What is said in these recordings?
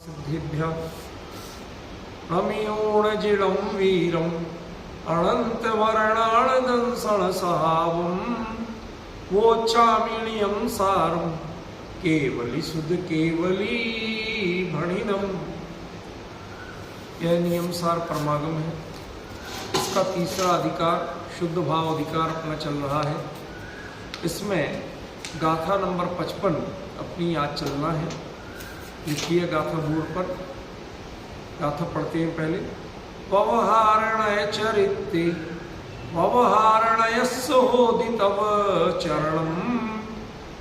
सिद्धिभ्यः अमियोणजिलं वीरम् अनन्तवर्णार्दंसणसहावं वोच्चामिणियं सारं केवली शुद्ध केवली भणिनम। यह नियम सार परमागम है। इसका तीसरा अधिकार शुद्ध भाव अधिकार अपना चल रहा है। इसमें गाथा नंबर 55 अपनी याद चलना है। लिखिए गाथा बोर्ड पर। गाथा पढ़ते हैं पहले। व्यवहारणय चरित्ते व्यवहारणयस्सोदि तव चरणं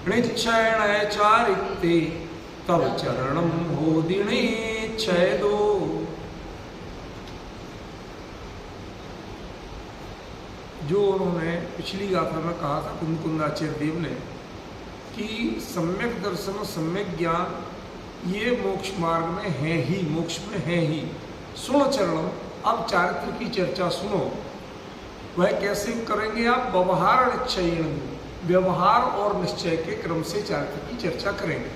निश्चयणय चारित्ते तव चरणं होदिणे छेदो। जो उन्होंने पिछली गाथा में कहा था कुंदकुंदाचार्य देव ने कि सम्यक दर्शन सम्यक ज्ञान ये मोक्ष मार्ग में है ही, मोक्ष में है ही। सुनो चरणम, अब चारित्र की चर्चा सुनो। वह कैसे करेंगे आप? व्यवहार निश्चय, व्यवहार और निश्चय के क्रम से चारित्र की चर्चा करेंगे।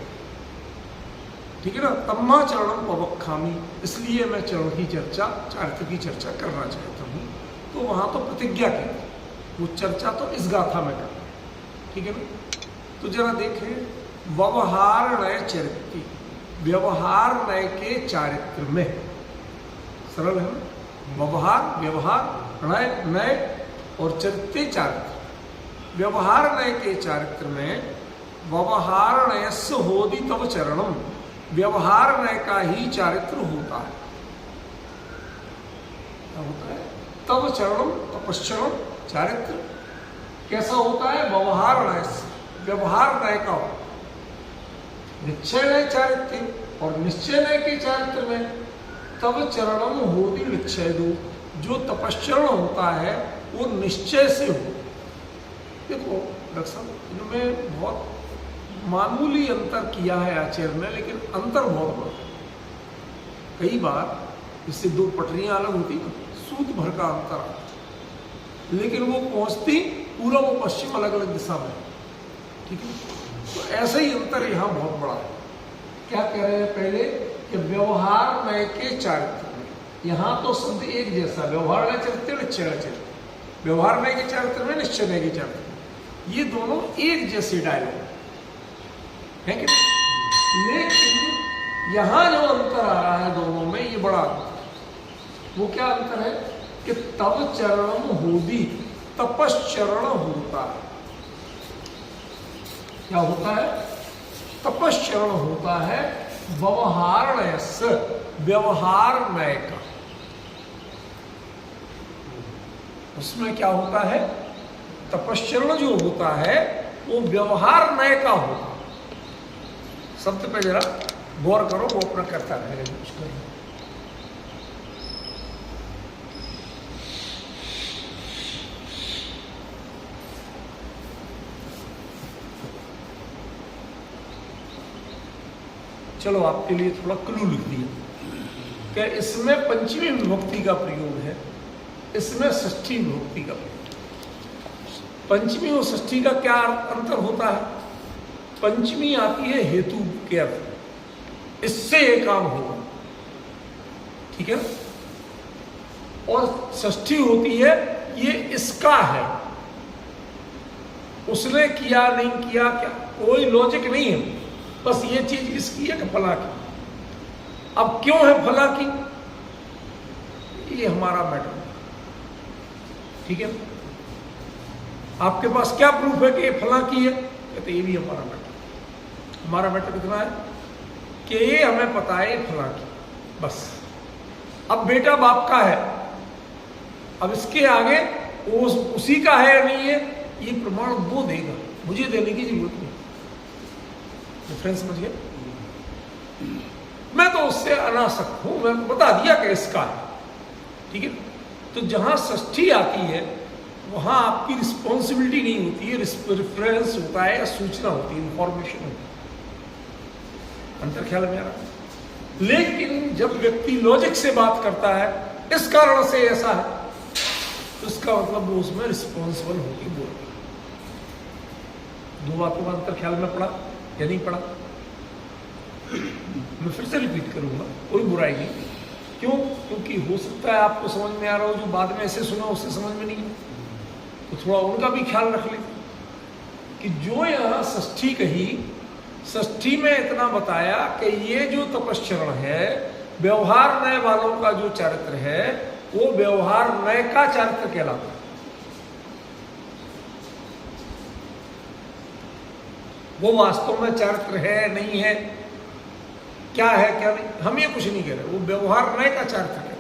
ठीक है ना। तम्मा चरणम पवक्खामी, इसलिए मैं चरण की चर्चा, चारित्र की चर्चा करना चाहता हूँ। तो वहां तो प्रतिज्ञा की, वो चर्चा तो इस गाथा में करना। ठीक है ना। तो जरा देखें, व्यवहार नय चरित्र, व्यवहार नय के चारित्र में, सरल है ना। व्यवहार, व्यवहार, नय नय और चरित्र चारित्र। व्यवहार नय के चारित्र में व्यवहार नयस्य होदि तव चरणम, व्यवहार नय का ही चारित्र होता है। क्या होता है? तव चरणम, तपश्चरण चारित्र कैसा होता है? व्यवहार नय से, व्यवहार नय का होता। निश्चय नय चारित्र और निश्चय नय के चारित्र में तव चरणम होदि निश्चय दो, जो तपश्चरण होता है वो निश्चय से हो। देखो दरअसल इनमें बहुत मामूली अंतर किया है आचार्य ने, लेकिन अंतर बहुत बड़ा। कई बार इससे दो पटरियां अलग होती ना, सूत भर का अंतर आता, लेकिन वो पहुंचती पूर्व और पश्चिम अलग अलग दिशा में। ठीक है। तो ऐसा ही अंतर यहाँ बहुत बड़ा है। क्या कह रहे हैं पहले कि व्यवहार नय के चारित्र में, यहाँ तो शब्द एक जैसा, व्यवहार नय चरित्र, निश्चय नय चरित्र। व्यवहार नय के चारित्र में, निश्चय नय के चारित्र में, ये दोनों एक जैसे डायलॉग है कि? लेकिन यहाँ जो अंतर आ रहा है दोनों में, ये बड़ा अंतर। वो क्या अंतर है कि तव चरणम होदि, तपश्चरण होता है। क्या होता है? तपश्चरण होता है व्यवहार नयस्य, व्यवहार नय का। उसमें क्या होता है? तपश्चरण जो होता है वो व्यवहार नय का होता है। शब्द पे जरा गौर करो, वो अपना करता रहेगा। चलो आपके लिए थोड़ा क्लू लिख दिया कि इसमें पंचमी विभक्ति का प्रयोग है, इसमें षष्ठी विभक्ति का प्रयोग। पंचमी और षष्ठी का क्या अंतर होता है? पंचमी आती है हेतु के अर्थ में, इससे ये काम होगा। ठीक है। और षष्ठी होती है ये इसका है, उसने किया नहीं किया, क्या कोई लॉजिक नहीं है, बस ये चीज इसकी है कि फला की। अब क्यों है फला की, ये हमारा मैटर। ठीक है। आपके पास क्या प्रूफ है कि ये फला की है? कहते ये भी हमारा मैटर। हमारा मैटर कितना है कि ये हमें पता है ये फला की, बस। अब बेटा बाप का है, अब इसके आगे उसी का है या नहीं है, ये प्रमाण वो देगा, मुझे देने की जरूरत नहीं। डिफरेंस समझ गए? मैं तो उससे अनासक्त हूं, मैं बता दिया कि इसका है। ठीक है। तो जहां षष्ठी आती है वहां आपकी रिस्पॉन्सिबिलिटी नहीं होती है, रेफरेंस होता है या सूचना होती है, इंफॉर्मेशन होती है। अंतर ख्याल में आ रहा है? लेकिन जब व्यक्ति लॉजिक से बात करता है, इस कारण से ऐसा है, तो इसका मतलब वो उसमें रिस्पॉन्सिबल होगी बोल। दो बातों का अंतर ख्याल में पड़ा या नहीं पड़ा? मैं फिर से रिपीट करूंगा, कोई बुराई नहीं। क्यों? क्योंकि हो सकता है आपको समझ में आ रहा हो, जो बाद में ऐसे सुना उससे समझ में नहीं है, तो थोड़ा उनका भी ख्याल रख लेते कि जो यहाँ षष्ठी कही, षष्ठी में इतना बताया कि ये जो तपश्चरण है, व्यवहार नय वालों का जो चरित्र है, वो व्यवहार नय का चरित्र कहलाता है। वो वास्तव में चरित्र है नहीं है, क्या है क्या नहीं, हम ये कुछ नहीं कह रहे, वो व्यवहार नय का चरित्र है।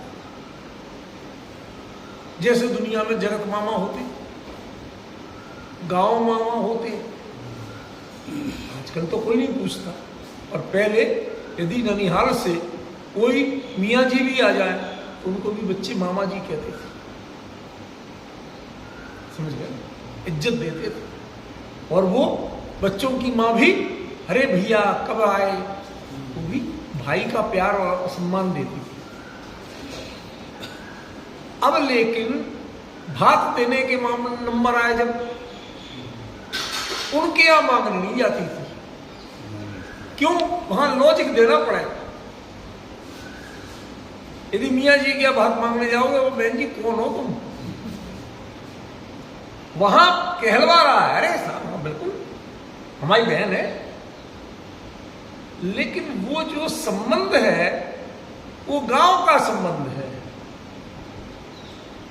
जैसे दुनिया में जगत मामा होते, गांव मामा होते, आजकल तो कोई नहीं पूछता, और पहले यदि ननिहाल से कोई मियाँ जी भी आ जाए तो उनको भी बच्चे मामा जी कहते थे, समझ गए, इज्जत देते थे। और वो बच्चों की माँ भी अरे भैया कब आए, वो भी भाई का प्यार और सम्मान देती थी। अब लेकिन भात देने के मामले नंबर आए जब, उनके यहां मांगनी नहीं जाती थी। क्यों? वहां लॉजिक देना पड़ेगा। यदि मियाँ जी के भात मांगने जाओगे, वो बहन जी कौन हो तुम, वहां कहलवा रहा है, अरे साहब बिल्कुल हमारी बहन है, लेकिन वो जो संबंध है वो गांव का संबंध है,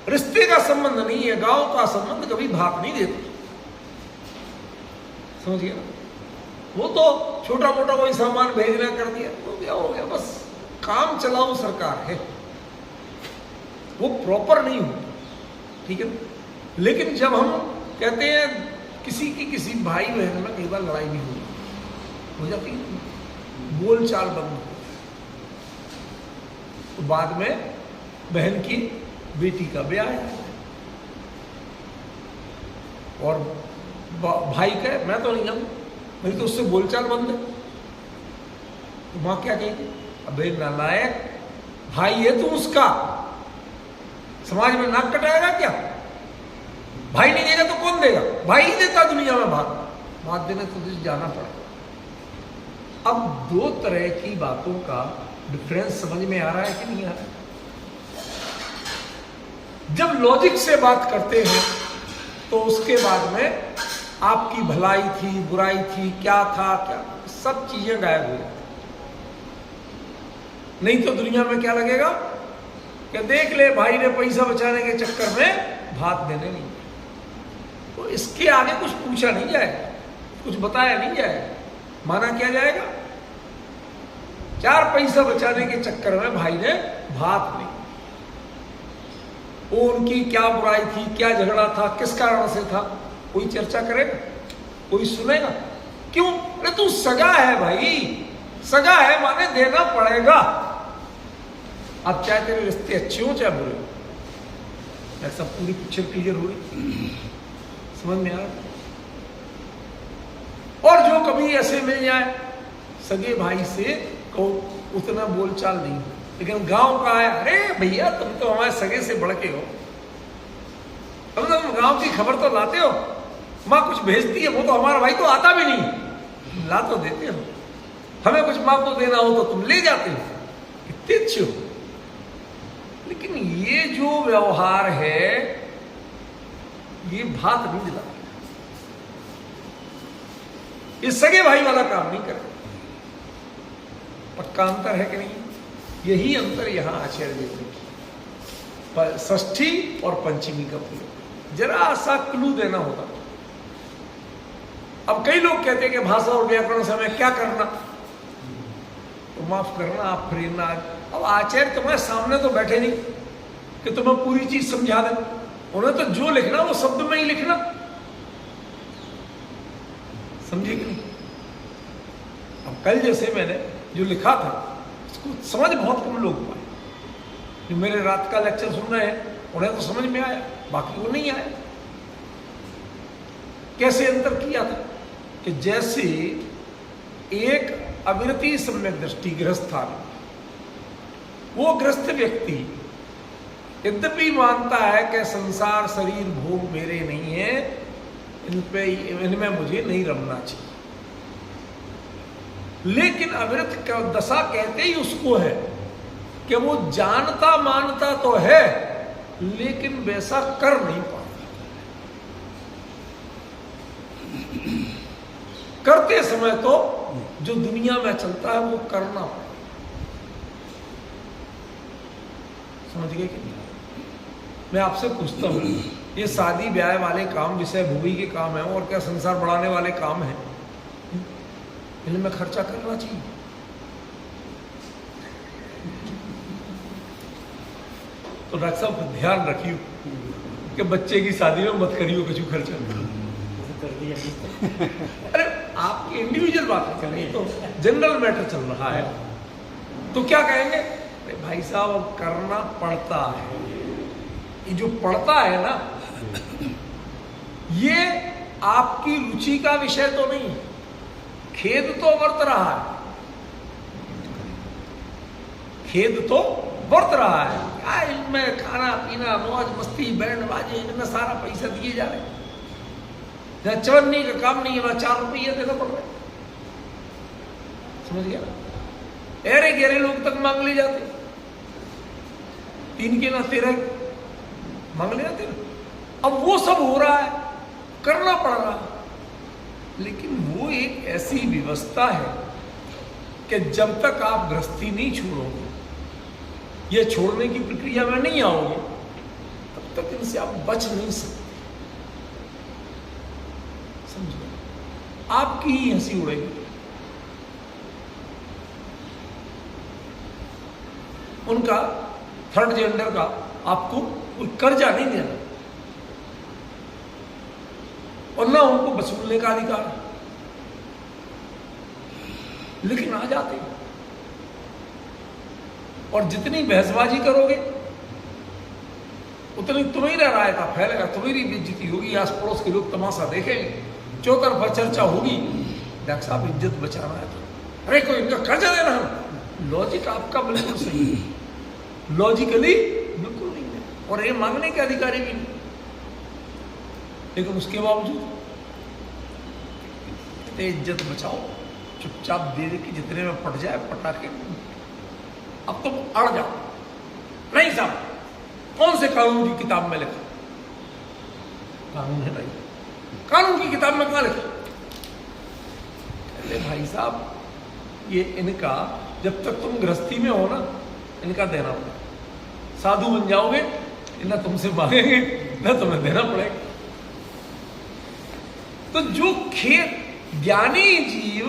रिश्ते का संबंध नहीं है। गांव का संबंध कभी भात नहीं देता, समझ गया? वो तो छोटा मोटा कोई सामान भेजना कर दिया तो क्या हो गया, बस काम चलाओ सरकार है, वो प्रॉपर नहीं होता, ठीक है। लेकिन जब हम कहते हैं किसी की किसी भाई बहन में कई बार लड़ाई भी हो जाती है, बोल चाल बंद हो, तो बाद में बहन की बेटी का ब्याह है, और भाई कहे मैं तो नहीं जाऊं, मेरी तो उससे बोलचाल बंद है, तो मां क्या कहेगी, अबे नालायक, भाई है तू उसका, समाज में नाक कटाएगा क्या? भाई नहीं देगा तो कौन देगा? भाई ही देता दुनिया में भात देने तो तुझे जाना पड़ेगा। अब दो तरह की बातों का डिफरेंस समझ में आ रहा है कि नहीं आ रहा है? जब लॉजिक से बात करते हैं तो उसके बाद में आपकी भलाई थी, बुराई थी, क्या था, क्या सब चीजें गायब हो जाती। नहीं तो दुनिया में क्या लगेगा कि देख ले भाई ने पैसा बचाने के चक्कर में भात देने नहीं, तो इसके आगे कुछ पूछा नहीं जाएगा, कुछ बताया नहीं जाएगा, माना क्या जाएगा, 4 पैसा बचाने के चक्कर में भाई ने भात नहीं। वो उनकी क्या बुराई थी, क्या झगड़ा था, किस कारण से था, कोई चर्चा करेगा, कोई सुनेगा? क्यों? अरे तू सगा है भाई, सगा है माने देना पड़ेगा। अब चाहे तेरे रिश्ते अच्छे हो चाहे बुरे हो, ऐसा पूरी पिक्चर क्लियर हो रही, समझ में आ रहा? और जो कभी ऐसे मिल जाए सगे भाई से को उतना बोलचाल नहीं हो, लेकिन गांव का है, अरे भैया तुम तो हमारे सगे से बढ़ के हो, तुम गांव की खबर तो लाते हो, माँ कुछ भेजती है, वो तो हमारा भाई तो आता भी नहीं, ला तो देते हो, हमें कुछ माँ को देना हो तो तुम ले जाते हो, कितने अच्छे हो। लेकिन ये जो व्यवहार है ये भात नहीं दिला, ये सगे भाई वाला काम नहीं करे। पक्का अंतर है कि नहीं? यही अंतर यहां आचार्य देते, षष्ठी और पंचमी का प्रयोग जरा सा क्लू देना होता। अब कई लोग कहते हैं कि भाषा और व्याकरण से हमें क्या करना, तो माफ करना आप प्रेरणा। अब आचार्य तुम्हारे सामने तो बैठे नहीं कि तुम्हें पूरी चीज समझा दें, उन्हें तो जो लिखना वो शब्द में ही लिखना, समझे कि नहीं? अब कल जैसे मैंने जो लिखा था उसको समझ बहुत कम लोग पाए, जो मेरे रात का लेक्चर सुन रहे हैं उन्हें तो समझ में आया, बाकी को नहीं आया। कैसे अंतर किया था कि जैसे एक अविरति सम्यक दृष्टि गृहस्थ था, वो गृहस्थ व्यक्ति यद्यपि मानता है कि संसार शरीर भोग मेरे नहीं है, इनमें मुझे नहीं रमना चाहिए, लेकिन अमृत दशा कहते ही उसको है कि वो जानता मानता तो है लेकिन वैसा कर नहीं पाता। करते समय तो जो दुनिया में चलता है वो करना पड़ता। समझ गए कि नहीं? मैं आपसे पूछता हूं, ये शादी ब्याह वाले काम विषय भूमि के काम है और क्या संसार बढ़ाने वाले काम है, इनमें खर्चा करना चाहिए। तो डॉक्टर साहब ध्यान रखियो कि बच्चे की शादी में मत करियो कुछ खर्चा। अरे आपकी इंडिविजुअल बात है, नहीं तो जनरल मैटर चल रहा है। तो क्या कहेंगे, अरे भाई साहब अब करना पड़ता है। ये जो पड़ता है ना, ये आपकी रुचि का विषय तो नहीं। खेद तो वर्त रहा है, खेद तो वर्त रहा है। क्या इनमें खाना पीना मौज मस्ती बैंड बाजे, इनमें सारा पैसा दिए जा रहे हैं। जहां चवन्नी का काम नहीं है वहां 4 रुपये देना पड़ रहा है। समझ गया? अरे गहरे लोग तक मांग ले जाते, 3 के ना 13 मांग ले जाते ना। अब वो सब हो रहा है, करना पड़ रहा है। लेकिन वो एक ऐसी व्यवस्था है कि जब तक आप गृहस्थी नहीं छोड़ोगे, ये छोड़ने की प्रक्रिया में नहीं आओगे, तब तक इनसे आप बच नहीं सकते। समझो, आपकी ही हंसी उड़ेगी। उनका थर्ड जेंडर का आपको कोई कर्जा नहीं देना और ना उनको वसूलने का अधिकार है, लेकिन आ जाते हैं। और जितनी बहसबाजी करोगे उतनी तुम्हारा रायता फैलेगा, तुम्हारी बेइज्जती होगी, आस पड़ोस के लोग तमाशा देखेंगे, चौतरफा चर्चा होगी। डॉक्टर साहब इज्जत बचाना है तो अरे कोई इनका कर्जा देना है। लॉजिक आपका बिल्कुल सही है, लॉजिकली बिल्कुल नहीं है, और ये मांगने के अधिकारी भी नहीं। लेकिन उसके बावजूद इज्जत बचाओ, चुपचाप दे दे कि जितने में पट जाए पटा के। अब तुम अड़ जाओ, नहीं साहब कौन से कानून की किताब में लिखा? कानून है नहीं, कानून की किताब में कहां लिखा? कहते भाई साहब ये इनका जब तक तुम गृहस्थी में हो ना, इनका देना पड़ेगा। साधु बन जाओगे, ना तुमसे मांगेंगे ना तुम्हें देना पड़ेगा। तो जो खेत ज्ञानी जीव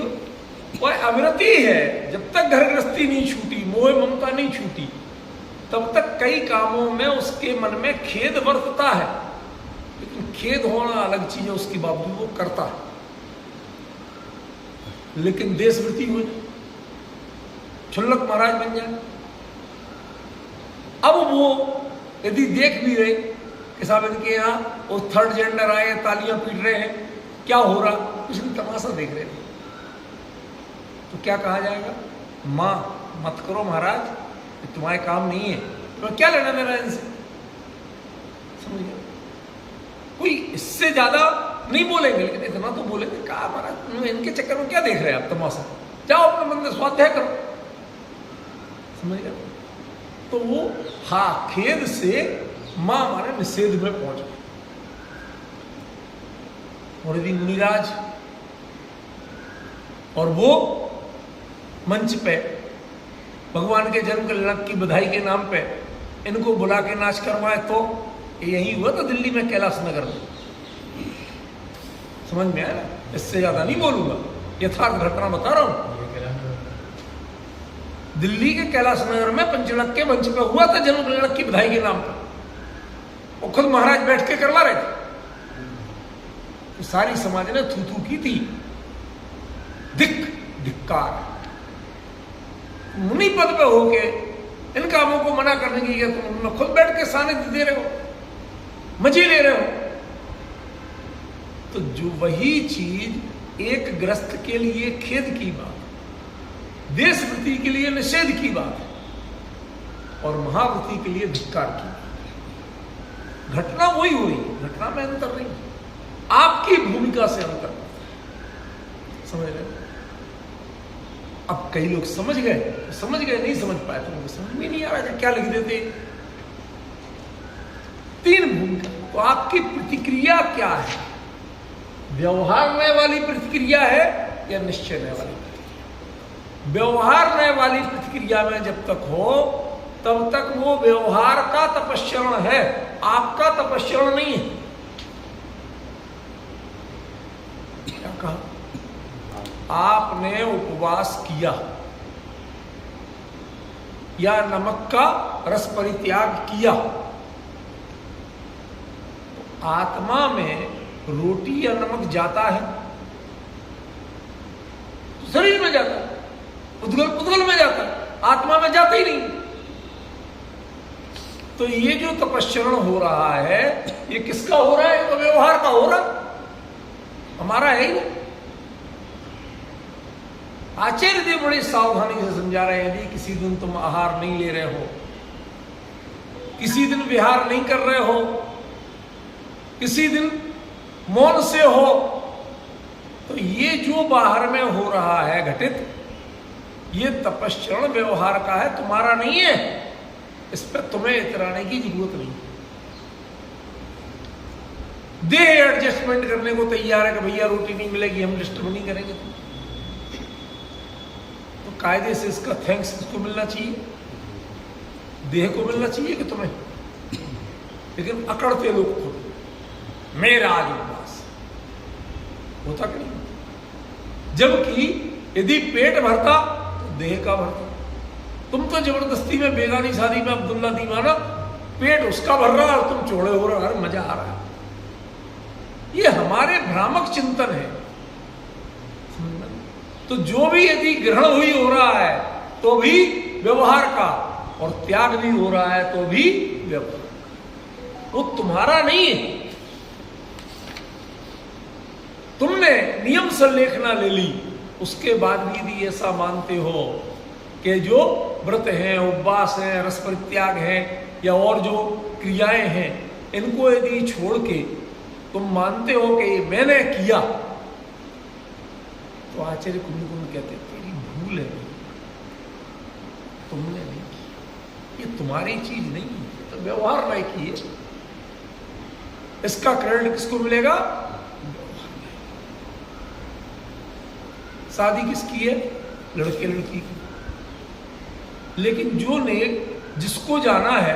वह अमृति है। जब तक घर गृहस्थी नहीं छूटी, मोह ममता नहीं छूटी, तब तक कई कामों में उसके मन में खेद वर्तता है। लेकिन खेद होना अलग चीज है, उसके बावजूद वो करता है। लेकिन देशवृत्ति हो जाए, छुल्लक महाराज बन जाए, अब वो यदि देख भी रहे कि साहब इनके यहाँ वो थर्ड जेंडर आए, तालियां पीट रहे हैं, क्या हो रहा, कुछ नहीं तमाशा देख रहे थे, तो क्या कहा जाएगा? मां मत करो महाराज, तुम्हारे काम नहीं है, तो क्या लेना देना इनसे? समझ गए? कोई इससे ज्यादा नहीं बोलेंगे, लेकिन इतना तो बोलेंगे, कहा महाराज इनके चक्कर में क्या देख रहे हैं आप तमाशा, जाओ अपने मन में स्वाध्याय करो। समझ गए? तो वो खेद से मां माने निषेध में पहुंच गए। और यदि मुनिराज और वो मंच पे भगवान के जन्म कल्याण की बधाई के नाम पे इनको बुला के नाच करवाए, तो यही हुआ तो दिल्ली में कैलाश नगर में। समझ में आया ना? इससे ज्यादा नहीं बोलूंगा, यथार्थ घटना बता रहा हूं। दिल्ली के कैलाश नगर में पंचनक के मंच पे हुआ था जन्म कल्याण की बधाई के नाम पर, और खुद महाराज बैठ के करवा रहे थे। तो सारी समाज ने थू थू की थी, धिक्कार। मुनि पद पे होके इन कामों को मना करने की तुम खुद बैठ के सानिध्य दे रहे हो, मजे ले रहे हो। तो जो वही चीज एक ग्रस्त के लिए खेद की बात, देशवृत्ति के लिए निषेध की बात है, और महावृत्ति के लिए धिक्कार की। घटना वही हुई, घटना में अंतर नहीं, आपकी भूमिका से अंतर। समझ रहे? अब कई लोग समझ गए, नहीं समझ पाए तो उनको समझ में नहीं आ रहा था क्या लिख देते। 3 भूमिका। तो आपकी प्रतिक्रिया क्या है? व्यवहारने वाली प्रतिक्रिया है या निश्चयने वाली प्रतिक्रिया? व्यवहारने वाली प्रतिक्रिया में जब तक हो तब तक वो व्यवहार का तपस्चरण है, आपका तपस्चरण नहीं है। क्या कहा? आपने उपवास किया या नमक का रस परित्याग किया, तो आत्मा में रोटी या नमक जाता है तो शरीर में जाता है, उद्गल में जाता है, आत्मा में जाता ही नहीं। तो ये जो तपस्चरण हो रहा है ये किसका हो रहा है? तो व्यवहार का हो रहा, हमारा है ही नहीं। आचार्य देव बड़ी सावधानी से समझा रहे हैं, यदि किसी दिन तुम आहार नहीं ले रहे हो, किसी दिन विहार नहीं कर रहे हो, किसी दिन मौन से हो, तो ये जो बाहर में हो रहा है घटित, ये तपस्चरण व्यवहार का है, तुम्हारा नहीं है। इस पर तुम्हें इतराने की जरूरत नहीं। देह एडजस्टमेंट करने को तैयार है कि भैया रोटी नहीं मिलेगी, हम डिस्टर्ब नहीं करेंगे तुम, तो कायदे से इसका थैंक्स किसको मिलना चाहिए? देह को मिलना चाहिए कि तुम्हें? लेकिन अकड़ते लोग खुद, मेरा आज उपवास होता कि नहीं? जबकि यदि पेट भरता तो देह का भरता। तुम तो जबरदस्ती में बेगानी शादी में अब्दुल्ला दीवाना, पेट उसका भर रहा और तुम चौड़े हो रहे, मजा आ रहा है। ये हमारे भ्रामक चिंतन है। तो जो भी यदि ग्रहण हुई हो रहा है तो भी व्यवहार का, और त्याग भी हो रहा है तो भी व्यवहार, वो तुम्हारा नहीं है। तुमने नियम संलेखना ले ली, उसके बाद भी यदि ऐसा मानते हो कि जो व्रत हैं, उपवास हैं, रस परित्याग है या और जो क्रियाएं हैं, इनको यदि छोड़ के तुम मानते हो कि मैंने किया, तो आचार्य कुंड कहते तेरी भूल है, तुमने नहीं की, ये तुम्हारी चीज नहीं है, तो व्यवहार नहीं किए। इसका क्रेडिट किसको मिलेगा? शादी किसकी है? लड़के लड़की की। लेकिन जो नेक जिसको जाना है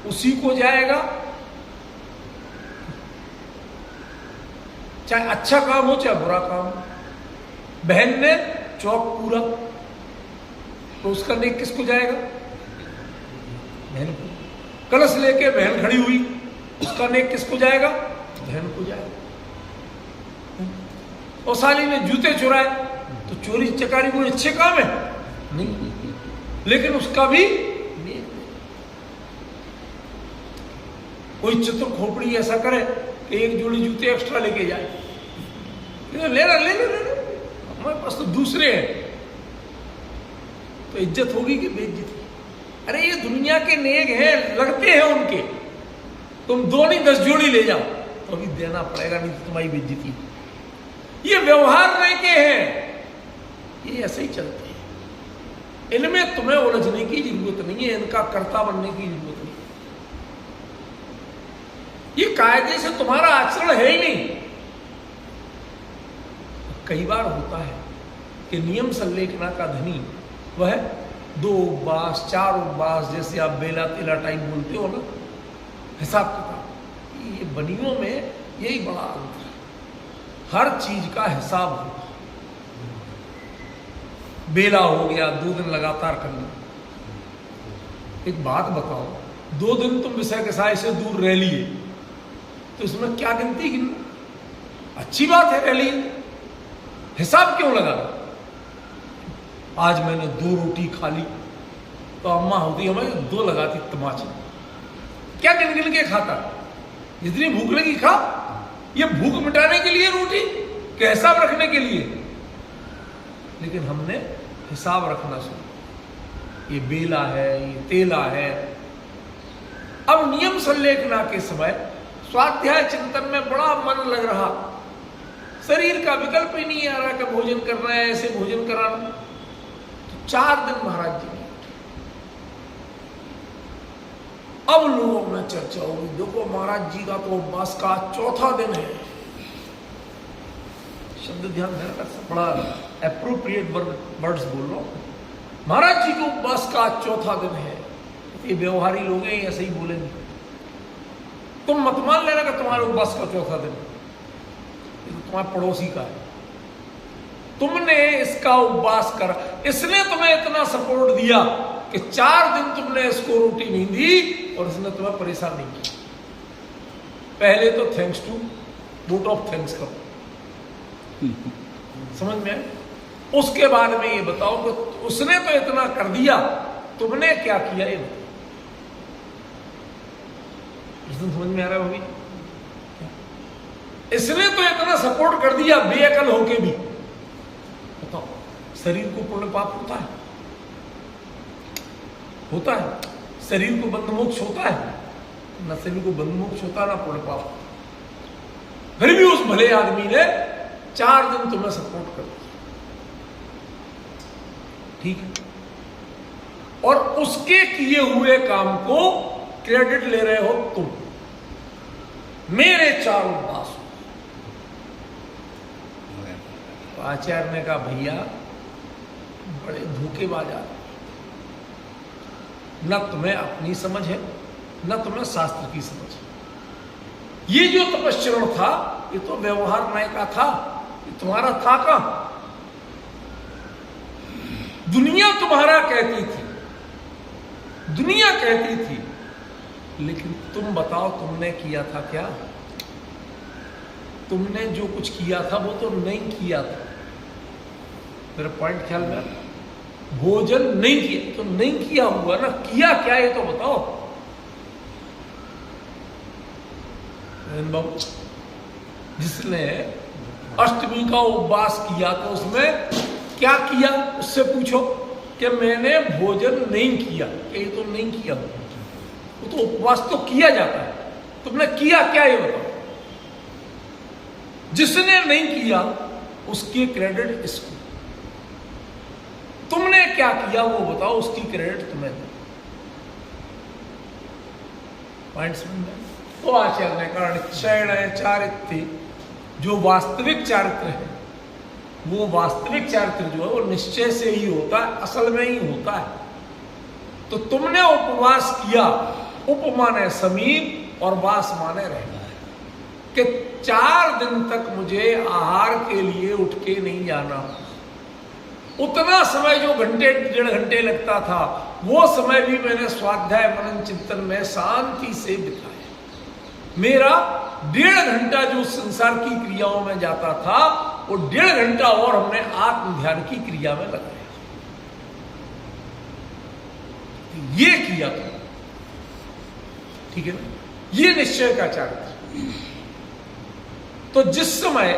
उसी को जाएगा, चाहे अच्छा काम हो चाहे बुरा काम हो। बहन ने चौक पूरा, तो उसका नेक किसको जाएगा? बहन को। कलश लेके बहन खड़ी हुई, उसका नेक किसको जाएगा? बहन को जाएगा। और साली ने जूते चुराए, तो चोरी चकारी कोई अच्छे काम है नहीं, लेकिन उसका भी नेक। कोई चित्र खोपड़ी ऐसा करे कि एक जोड़ी जूते एक्स्ट्रा लेके जाए, ले ले हमारे पास तो दूसरे हैं, तो इज्जत होगी कि बेइज्जती? अरे ये दुनिया के नेक हैं, लगते हैं उनके, तुम 2 नहीं 10 जोड़ी ले जाओ तो अभी देना पड़ेगा, नहीं तो तुम्हारी बेइज्जती। ये व्यवहार नहीं के हैं, ये ऐसे ही चलते हैं। इनमें तुम्हें उलझने की जरूरत नहीं है, इनका कर्ता बनने की जरूरत नहीं। ये कायदे से तुम्हारा आचरण है ही नहीं। कई बार होता है कि नियम संलेखना का धनी वह 2 उपवास 4 उपवास, जैसे आप बेला तेला टाइप बोलते हो ना, हिसाब किताब, ये बनियों में यही बड़ा अंतर है। हर चीज का हिसाब होगा। बेला हो गया 2 दिन लगातार करना। एक बात बताओ, 2 दिन तुम विषय के साय से दूर रह लिए, तो इसमें क्या गिनती गिनना? अच्छी बात है, रह लिए, हिसाब क्यों लगा? आज मैंने 2 रोटी खा ली, तो अम्मा होती हमारी 2 लगाती तमाचे। क्या गिन गिन के खाता? जितनी भूख लगी खा। ये भूख मिटाने के लिए रोटी कि हिसाब रखने के लिए? लेकिन हमने हिसाब रखना शुरू, ये बेला है, ये तेला है। अब नियम संलेखना के समय स्वाध्याय चिंतन में बड़ा मन लग रहा, शरीर का विकल्प ही नहीं आ रहा कि भोजन करना है, ऐसे भोजन कराना। 4 दिन महाराज जी नहीं उठे। अब लोगों में चर्चा होगी, देखो महाराज जी का तो उपवास का 4था दिन है। शब्द ध्यान देना कर, बड़ा एप्रोप्रिएट वर्ड्स बोल रहा हूं। महाराज जी के उपवास का 4था दिन है। ये व्यवहारी लोग हैं, ऐसे ही बोलेंगे। तुम मत मान लेना कि तुम्हारे उपवास का 4था दिन, ये तो तुम्हारे पड़ोसी का है। तुमने इसका उपवास करा, इसने तुम्हें इतना सपोर्ट दिया कि 4 दिन तुमने इसको रोटी नहीं दी और इसने तुम्हें परेशान नहीं किया। पहले तो thanks to, vote of thanks करो। समझ में? उसके बाद में ये बताओ कि उसने तो इतना कर दिया, तुमने क्या किया? ये बताओ। समझ में आ रहा होगी? इसने तो इतना सपोर्ट कर दिया बेअकल होके भी। बताओ, शरीर को पुण्य पाप होता है? होता है? शरीर को बंध मोक्ष होता है? ना शरीर को बंध मोक्ष होता है, ना पुण्य पाप। फिर भी उस भले आदमी ने 4 दिन तुम्हें सपोर्ट कर दिया, ठीक है? और उसके किए हुए काम को क्रेडिट ले रहे हो तुम। मेरे 4 उपवास। तो आचार्य ने कहा, भैया बड़े धोखेबाज आदमी, न तुम्हें अपनी समझ है, न तुम्हें शास्त्र की समझ है। ये जो तपश्चरण था, ये तो व्यवहार न्याय का था, ये तुम्हारा था कहां? दुनिया तुम्हारा कहती थी, दुनिया कहती थी, लेकिन तुम बताओ तुमने किया था क्या? तुमने जो कुछ किया था वो तो नहीं किया था। मेरा पॉइंट ख्याल में? भोजन नहीं किया तो नहीं किया हुआ ना, किया क्या ये तो बताओ। बाबू, जिसने अष्टमी का उपवास किया तो उसमें क्या किया? उससे पूछो कि मैंने भोजन नहीं किया, ये तो नहीं किया। वो तो उपवास तो किया जाता है, तुमने किया क्या ये बताओ। जिसने नहीं किया उसकी क्रेडिट इसको, तुमने क्या किया वो बताओ, उसकी क्रेडिट तुम्हें दो। पॉइंट समझ में? तो आचार्य ने कहा, निश्चय चारित्र्य, जो वास्तविक चारित्र्य है, वो वास्तविक चारित्र्य जो है वो निश्चय से ही होता है, असल में ही होता है। तो तुमने उपवास किया, उप माने समीप और वास माने रहना है, कि 4 दिन तक मुझे आहार के लिए उठ के नहीं जाना। उतना समय जो घंटे 1.5 घंटे लगता था, वो समय भी मैंने स्वाध्याय मनन चिंतन में शांति से बिताया। मेरा 1.5 घंटा जो संसार की क्रियाओं में जाता था, वो 1.5 घंटा और हमने आत्म ध्यान की क्रिया में लगाया। ये किया था, ठीक है ना? ये निश्चय का चारित्र्य। तो जिस समय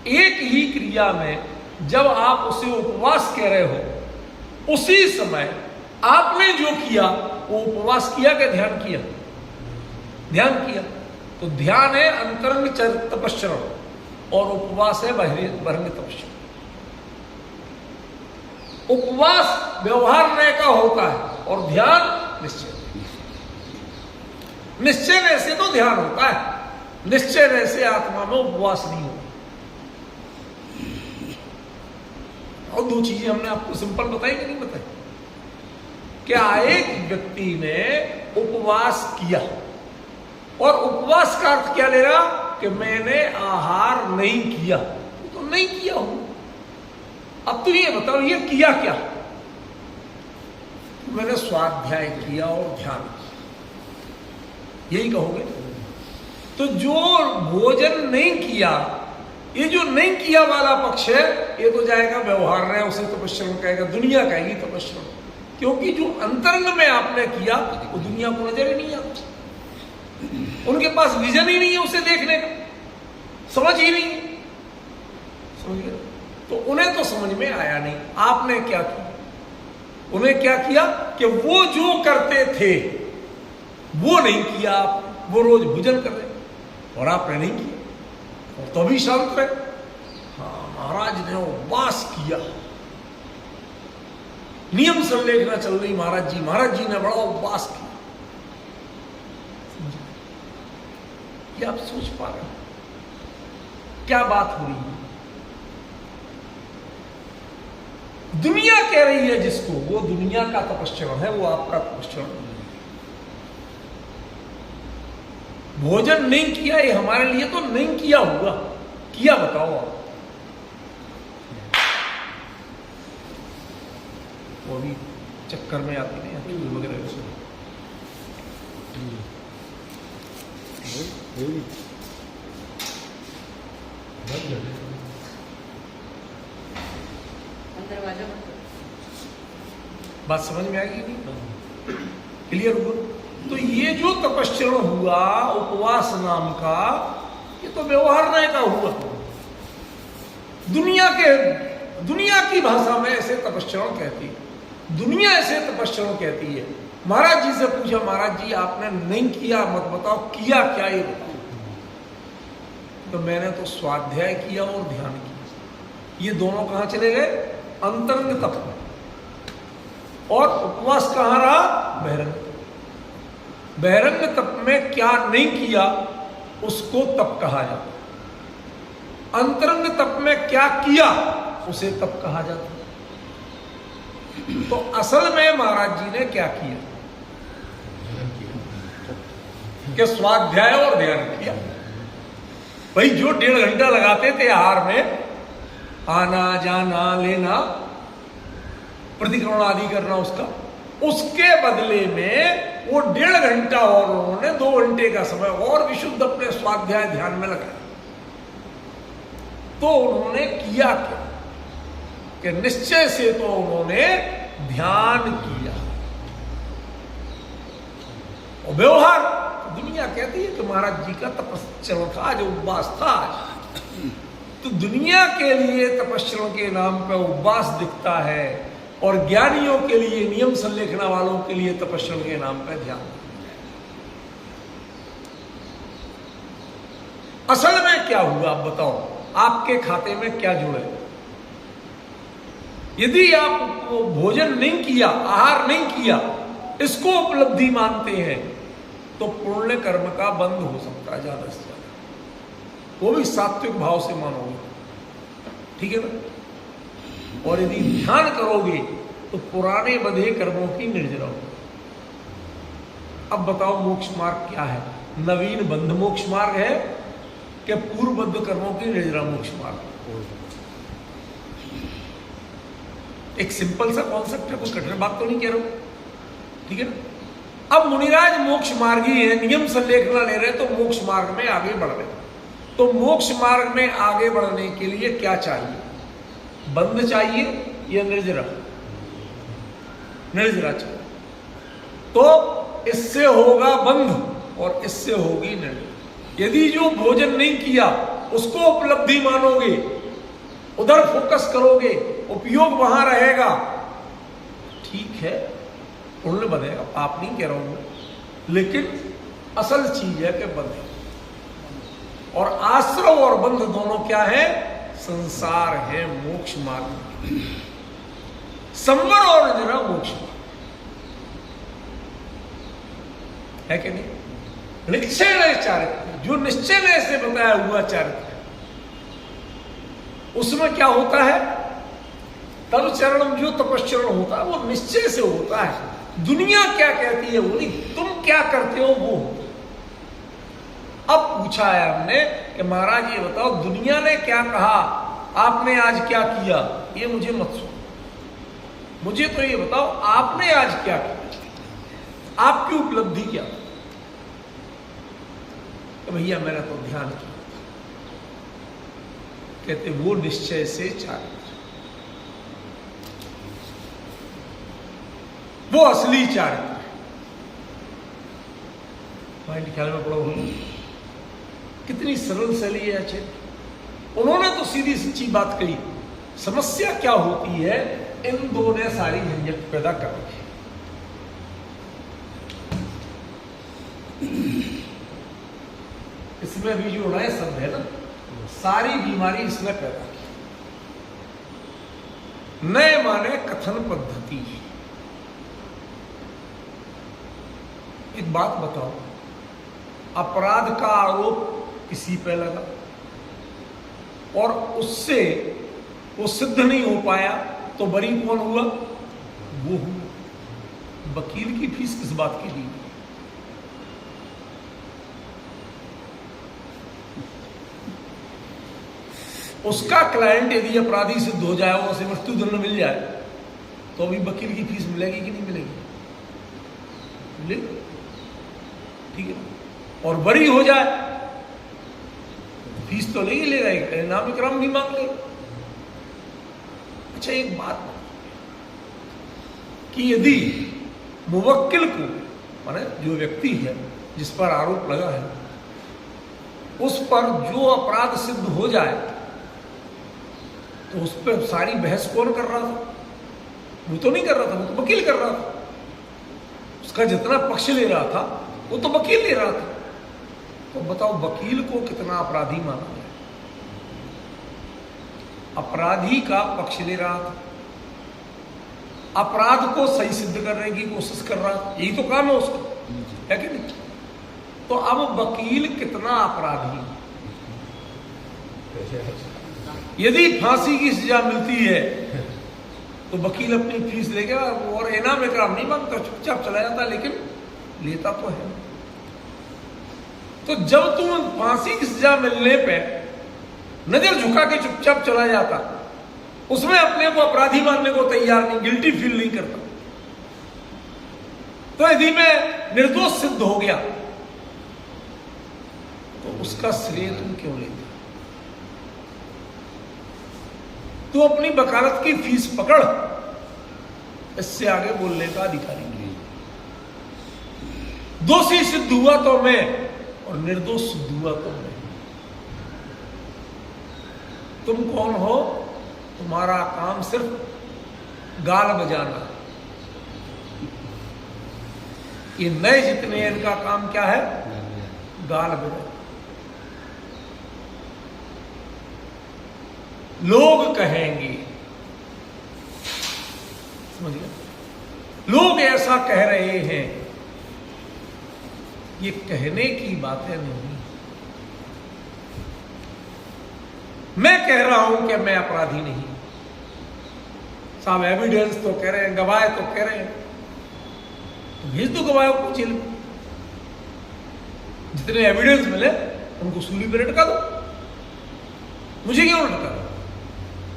एक ही क्रिया में जब आप उसे उपवास कह रहे हो, उसी समय आपने जो किया वो उपवास किया कि ध्यान किया? ध्यान किया। तो ध्यान है अंतरंग तपश्चरण और उपवास है बहिर्ंग तपश्चरण। उपवास व्यवहार न्याय का होता है और ध्यान निश्चय। निश्चय न्याय से तो ध्यान होता है, निश्चय न्याय से आत्मा में उपवास नहीं होता। और 2 चीजें हमने आपको सिंपल बताई कि नहीं बताई? क्या एक व्यक्ति ने उपवास किया और उपवास का अर्थ क्या ले रहा कि मैंने आहार नहीं किया, तो नहीं किया हूं। अब तो ये बताओ ये किया क्या? मैंने स्वाध्याय किया और ध्यान किया, यही कहोगे? तो जो भोजन नहीं किया, ये जो नहीं किया वाला पक्ष है, ये तो जाएगा व्यवहार रहे, उसे तपश्चरण कहेगा, दुनिया कहेगी तपश्चरण। क्योंकि जो अंतरंग में आपने किया वो दुनिया को नजर ही नहीं आता, उनके पास विजन ही नहीं है उसे देखने का, समझ ही नहीं। समझ गए? तो उन्हें तो समझ में आया नहीं। आपने क्या किया? उन्हें क्या किया कि वो जो करते थे वो नहीं किया। वो रोज भोजन कर रहे और आपने नहीं किया, और तभी शांत रहे। हाँ, महाराज ने उपवास किया, नियम संलेखना चल रही महाराज जी ने बड़ा उपवास किया। क्या आप सोच पा रहे हैं क्या बात हो रही है? दुनिया कह रही है जिसको, वो दुनिया का तपश्चरण है, वो आपका तपश्चरण नहीं है। भोजन नहीं किया ये हमारे लिए तो नहीं किया हुआ, किया बताओ आप। वो भी चक्कर में आती नहीं वगैरह से। बात समझ में आएगी नहीं? क्लियर हुआ? तो ये जो तपश्चरण हुआ उपवास नाम का, ये तो व्यवहार नय का हुआ। दुनिया की भाषा में ऐसे तपश्चरण कहती है, दुनिया ऐसे तपश्चरण कहती है। महाराज जी से पूछा, महाराज जी आपने नहीं किया मत बताओ, किया क्या ये बताओ। तो मैंने तो स्वाध्याय किया और ध्यान किया। ये दोनों कहां चले गए? अंतरंग तप में। और उपवास कहां रहा? बहिरंग तप। बहिरंग तप में क्या नहीं किया उसको तप कहा जाता। अंतरंग तप में क्या किया उसे तप कहा जाता। तो असल में महाराज जी ने क्या किया कि स्वाध्याय और ध्यान किया। भाई जो 1.5 घंटा लगाते थे आहार में, आना जाना लेना प्रतिक्रमण आदि करना उसके बदले में वो 1.5 घंटा और उन्होंने 2 घंटे का समय और विशुद्ध अपने स्वाध्याय ध्यान में लगाया। तो उन्होंने किया क्या कि निश्चय से तो उन्होंने ध्यान किया। और व्यवहार दुनिया कहती है कि महाराज जी का तपश्चरण था, जो उपवास था। तो दुनिया के लिए तपश्चरण के नाम पर उपवास दिखता है और ज्ञानियों के लिए, नियम संलेखना वालों के लिए तपश्चरण के नाम पर ध्यान। असल में क्या हुआ आप बताओ? आपके खाते में क्या जुड़े? यदि आप भोजन नहीं किया, आहार नहीं किया, इसको उपलब्धि मानते हैं तो पुण्य कर्म का बंद हो सकता है ज्यादा से ज्यादा। वो भी सात्विक भाव से मानोगे, ठीक है ना? और यदि ध्यान करोगे तो पुराने बंधे कर्मों की निर्जरा होगी। अब बताओ मोक्ष मार्ग क्या है? नवीन बंध मोक्ष मार्ग है कि पूर्वबद्ध कर्मों की निर्जरा मोक्ष मार्ग? एक सिंपल सा कॉन्सेप्ट है, कुछ कठिन बात तो नहीं कह रहा हूं, ठीक है ना? अब मुनिराज मोक्ष मार्गी है, नियम संलेखना ले रहे तो मोक्ष मार्ग में आगे बढ़ रहे। तो मोक्ष मार्ग में आगे बढ़ने के लिए क्या चाहिए? बंध चाहिए या निर्जरा? निर्जरा चाहिए। तो इससे होगा बंध और इससे होगी निर्जरा। यदि जो भोजन नहीं किया उसको उपलब्धि मानोगे, उधर फोकस करोगे, उपयोग वहां रहेगा, ठीक है, पुण्य बनेगा, पाप नहीं कह रहा हूं। लेकिन असल चीज है कि बंध, और आश्रव और बंध दोनों क्या है? संसार है, मोक्ष मार्ग। संवर और निर्जरा मोक्ष मार्ग है कि नहीं? निश्चय चारित्र, जो निश्चय से बताया हुआ चारित्र, उसमें क्या होता है? तब चरण जो तपश्चरण होता है वो निश्चय से होता है। दुनिया क्या कहती है वो नहीं, तुम क्या करते हो वो। अब पूछा है हमने कि महाराज ये बताओ दुनिया ने क्या कहा, आपने आज क्या किया? ये मुझे मत सुनो, मुझे तो ये बताओ आपने आज क्या किया, आपकी उपलब्धि क्या? तो भैया मैंने तो ध्यान किया। कहते वो निश्चय से चारित्र, वो असली चारित्र है। पॉइंट ख्याल में पड़ो, कितनी सरल शैली है। अच्छे उन्होंने तो सीधी सच्ची बात कही। समस्या क्या होती है? इन दो ने सारी झंझट पैदा कर रखी। इसमें भी जो नए शब्द है ना, सारी बीमारी इसने पैदा की। नए माने कथन पद्धति। एक बात बताओ, अपराध का आरोप किसी पे लगा और उससे वो सिद्ध नहीं हो पाया तो बरी कौन हुआ? वो हुआ। वकील की फीस किस बात के लिए? उसका क्लाइंट यदि अपराधी सिद्ध हो जाए और उसे मृत्युदंड मिल जाए तो अभी वकील की फीस मिलेगी कि नहीं मिलेगी? मिलेगी, ठीक है। और बरी हो जाए फीस तो नहीं लेगा, इनाम इकराम भी मांग लेगा। अच्छा एक बात कि यदि मुवक्किल को, माने जो व्यक्ति है जिस पर आरोप लगा है, उस पर जो अपराध सिद्ध हो जाए तो उस पर सारी बहस कौन कर रहा था? वो तो नहीं कर रहा था, वो तो वकील कर रहा था। उसका जितना पक्ष ले रहा था वो तो वकील ले रहा था। तो बताओ वकील को कितना अपराधी माना है? अपराधी का पक्ष ले रहा था, अपराध को सही सिद्ध करने की कोशिश कर रहा था, यही तो काम है उसका, है कि नहीं? तो अब वकील कितना अपराधी? यदि फांसी की सजा मिलती है तो वकील अपनी फीस लेगा और इनाम इकराम नहीं मांगता, चुपचाप चला जाता, लेकिन लेता तो है। तो जब तुम फांसी की सजा मिलने पे नजर झुका के चुपचाप चला जाता, उसमें अपने को अपराधी मानने को तैयार नहीं, गिल्टी फील नहीं करता, तो यदि मैं निर्दोष सिद्ध हो गया तो उसका श्रेय तुम क्यों लेते? तू अपनी वकालत की फीस पकड़, इससे आगे बोलने का अधिकारी नहीं। दोषी सिद्ध हुआ तो मैं और निर्दोष सिद्ध हुआ तो मैं। तुम कौन हो? तुम्हारा काम सिर्फ गाल बजाना। ये नए जितने हैं इनका काम क्या है? गाल बजाना। लोग कहेंगे, समझ गए? लोग ऐसा कह रहे हैं, ये कहने की बातें नहीं। मैं कह रहा हूं कि मैं अपराधी नहीं। साहब एविडेंस तो कह रहे हैं, गवाह तो कह रहे हैं, तो भेज दो गवाहों को जेल में। जितने एविडेंस मिले उनको सूली पर लटका दो, मुझे क्यों लटका दो?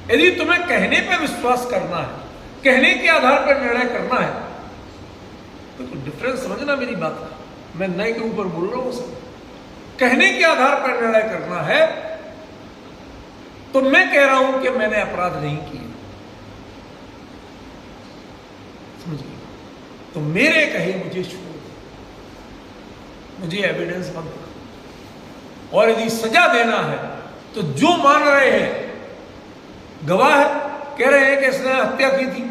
यदि तुम्हें कहने पर विश्वास करना है, कहने के आधार पर निर्णय करना है, तो डिफरेंस समझना मेरी बात का। मैं नए के ऊपर बोल रहा हूं सब। कहने के आधार पर निर्णय करना है तो मैं कह रहा हूं कि मैंने अपराध नहीं किया, समझिए? तो मेरे कहे मुझे छोड़ दो, मुझे एविडेंस मत दो। और यदि सजा देना है तो जो मान रहे हैं, गवाह कह रहे हैं कि इसने हत्या की थी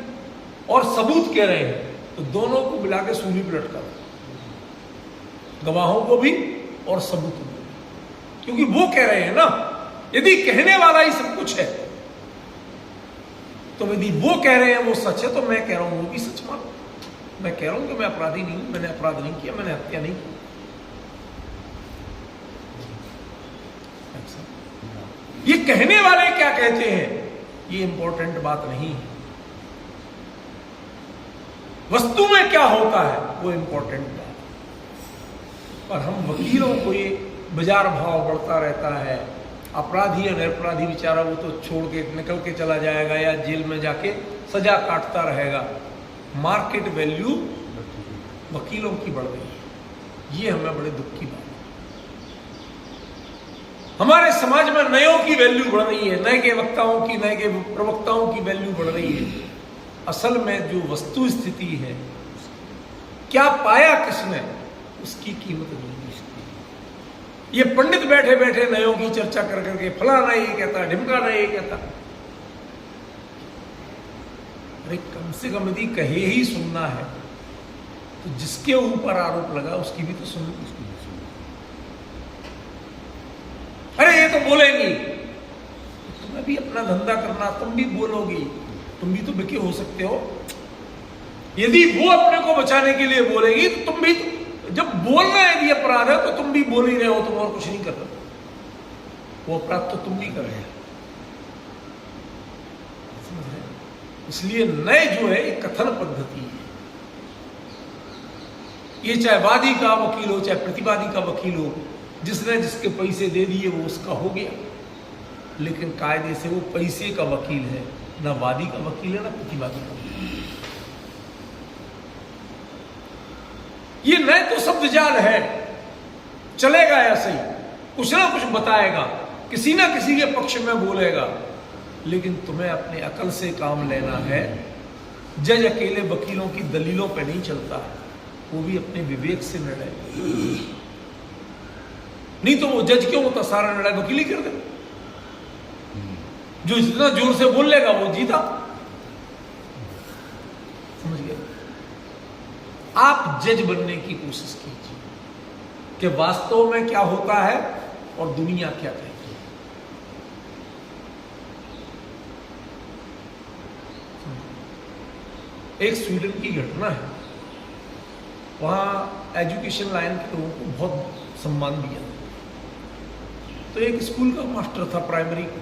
और सबूत कह रहे हैं, तो दोनों को मिला के सूली पर लटका दो, गवाहों को भी और सबूत को भी। क्योंकि वो कह रहे हैं ना, यदि कहने वाला ही सब कुछ है तो यदि वो कह रहे हैं वो सच है, तो मैं कह रहा हूं वो भी सच मानो। मैं कह रहा हूं कि मैं अपराधी नहीं हूं, मैंने अपराध नहीं किया, मैंने हत्या नहीं की। ये कहने वाले क्या कहते हैं ये इंपॉर्टेंट बात नहीं है। वस्तु में क्या होता है वो इंपॉर्टेंट बात है। पर हम वकीलों को ये बाजार भाव बढ़ता रहता है, अपराधी या निरपराधी बेचारा वो तो छोड़ के निकल के चला जाएगा या जेल में जाके सजा काटता रहेगा। मार्केट वैल्यू वकीलों की बढ़ गई है, ये हमें बड़े दुख की बात है। हमारे समाज में नयों की वैल्यू बढ़ रही है, नए के वक्ताओं की, नए के प्रवक्ताओं की वैल्यू बढ़ रही है। असल में जो वस्तु स्थिति है, क्या पाया किसने, उसकी कीमत नहीं है। ये पंडित बैठे बैठे नयों की चर्चा कर करके फलाना ये कहता, ढिमकाना ये कहता। अरे कम से कम यदि कहे ही सुनना है तो जिसके ऊपर आरोप लगा उसकी भी तो सुनो, उसकी भी सुनो। अरे ये तो बोलेंगी, तुम्हें भी अपना धंधा करना, तुम भी बोलोगी, तुम भी तो बिके हो सकते हो। यदि वो अपने को बचाने के लिए बोलेगी तो तुम भी जब बोलना यदि अपराध है तो तुम भी बोल ही रहे हो, तुम और कुछ नहीं कर रहे, वो अपराध तो तुम भी कर रहे हो। इसलिए नए जो है एक कथन पद्धति है, ये चाहे वादी का वकील हो चाहे प्रतिवादी का वकील हो, जिसने जिसके पैसे दे दिए वो उसका हो गया, लेकिन कायदे से वो पैसे का वकील है, ना वादी का वकील है ना प्रतिवादी का वकील। ये नए तो शब्द जाल है, चलेगा ऐसे ही, कुछ ना कुछ बताएगा, किसी ना किसी के पक्ष में बोलेगा, लेकिन तुम्हें अपने अकल से काम लेना है। जज अकेले वकीलों की दलीलों पे नहीं चलता, वो भी अपने विवेक से निर्णय, नहीं तो वो जज क्यों होता, सारा निर्णय वकील ही कर दे। जो जितना जोर से बोल लेगा वो जीता। समझ गए? आप जज बनने की कोशिश कीजिए कि वास्तव में क्या होता है और दुनिया क्या कहती है। एक स्वीडन की घटना है, वहां एजुकेशन लाइन के लोगों को बहुत सम्मान दिया। तो एक स्कूल का मास्टर था, प्राइमरी का,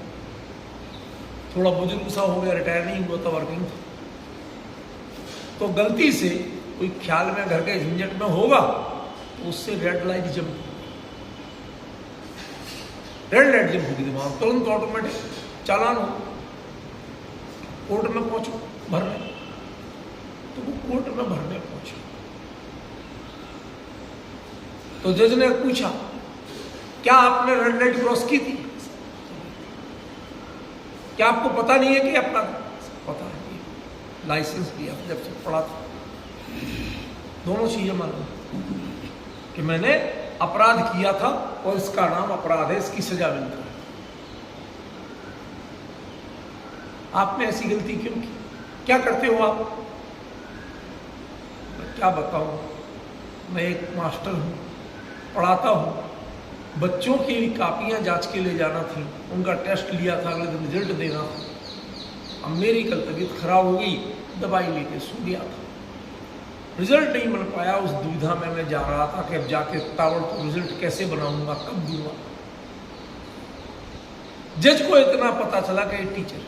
थोड़ा बुजुर्ग सा हो गया, रिटायर नहीं हुआ था, वर्किंग था। तो गलती से कोई ख्याल में घर के झंझट में होगा तो उससे रेड लाइट जम होगी वहां, तुरंत ऑटोमेटिक चालान हो, कोर्ट में पहुंचो भरने। तो वो कोर्ट में भरने पहुंचे, तो जज ने पूछा, क्या आपने रेड लाइट क्रॉस की थी? क्या आपको पता नहीं है कि अपना? पता है, लाइसेंस दिया जब से पढ़ा था, दोनों चीजें मालूम कि मैंने अपराध किया था और इसका नाम अपराध है, इसकी सजा मिलती है। आपने ऐसी गलती क्यों की? क्या करते हो आप? मैं क्या बताऊं, मैं एक मास्टर हूं, पढ़ाता हूं, बच्चों की कापियां जांच के लिए जाना थी, उनका टेस्ट लिया था, अगले दिन रिजल्ट देना था। अब मेरी कल तबीयत खराब हो गई, दवाई लेके सो गया था, रिजल्ट नहीं मिल पाया। उस दुविधा में मैं जा रहा था कि अब जाके ताबड़तोड़ रिजल्ट कैसे बनाऊंगा, कब दूंगा। जज को इतना पता चला कि टीचर,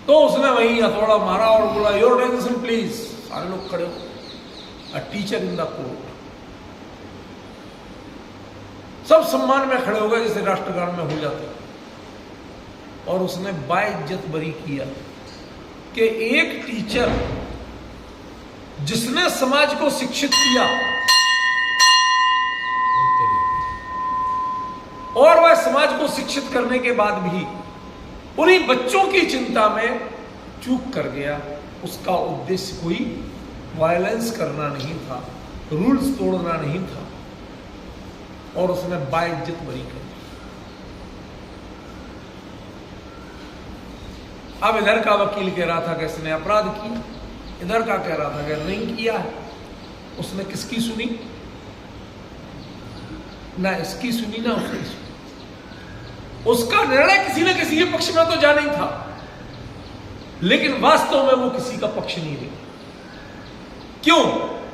तो उसने वही हथौड़ा मारा और बोला, योर अटेंशन प्लीज। सारे लोग खड़े हो, a teacher in the court. सब सम्मान में खड़े हो गए जैसे राष्ट्रगान में हो जाते। और उसने बाइज्जत बरी किया कि एक टीचर जिसने समाज को शिक्षित किया और वह समाज को शिक्षित करने के बाद भी उन्हीं बच्चों की चिंता में चूक कर गया। उसका उद्देश्य कोई वायलेंस करना नहीं था, रूल्स तोड़ना नहीं था, और उसने बाइज्जत बरी कर दी। अब इधर का वकील कह रहा था कि इसने अपराध किया, इधर का कह रहा था कि नहीं किया है। उसने किसकी सुनी? ना इसकी सुनी ना उसकी सुनी। उसका निर्णय किसी न किसी के पक्ष में तो जाना ही था, लेकिन वास्तव में वो किसी का पक्ष नहीं ले। क्यों?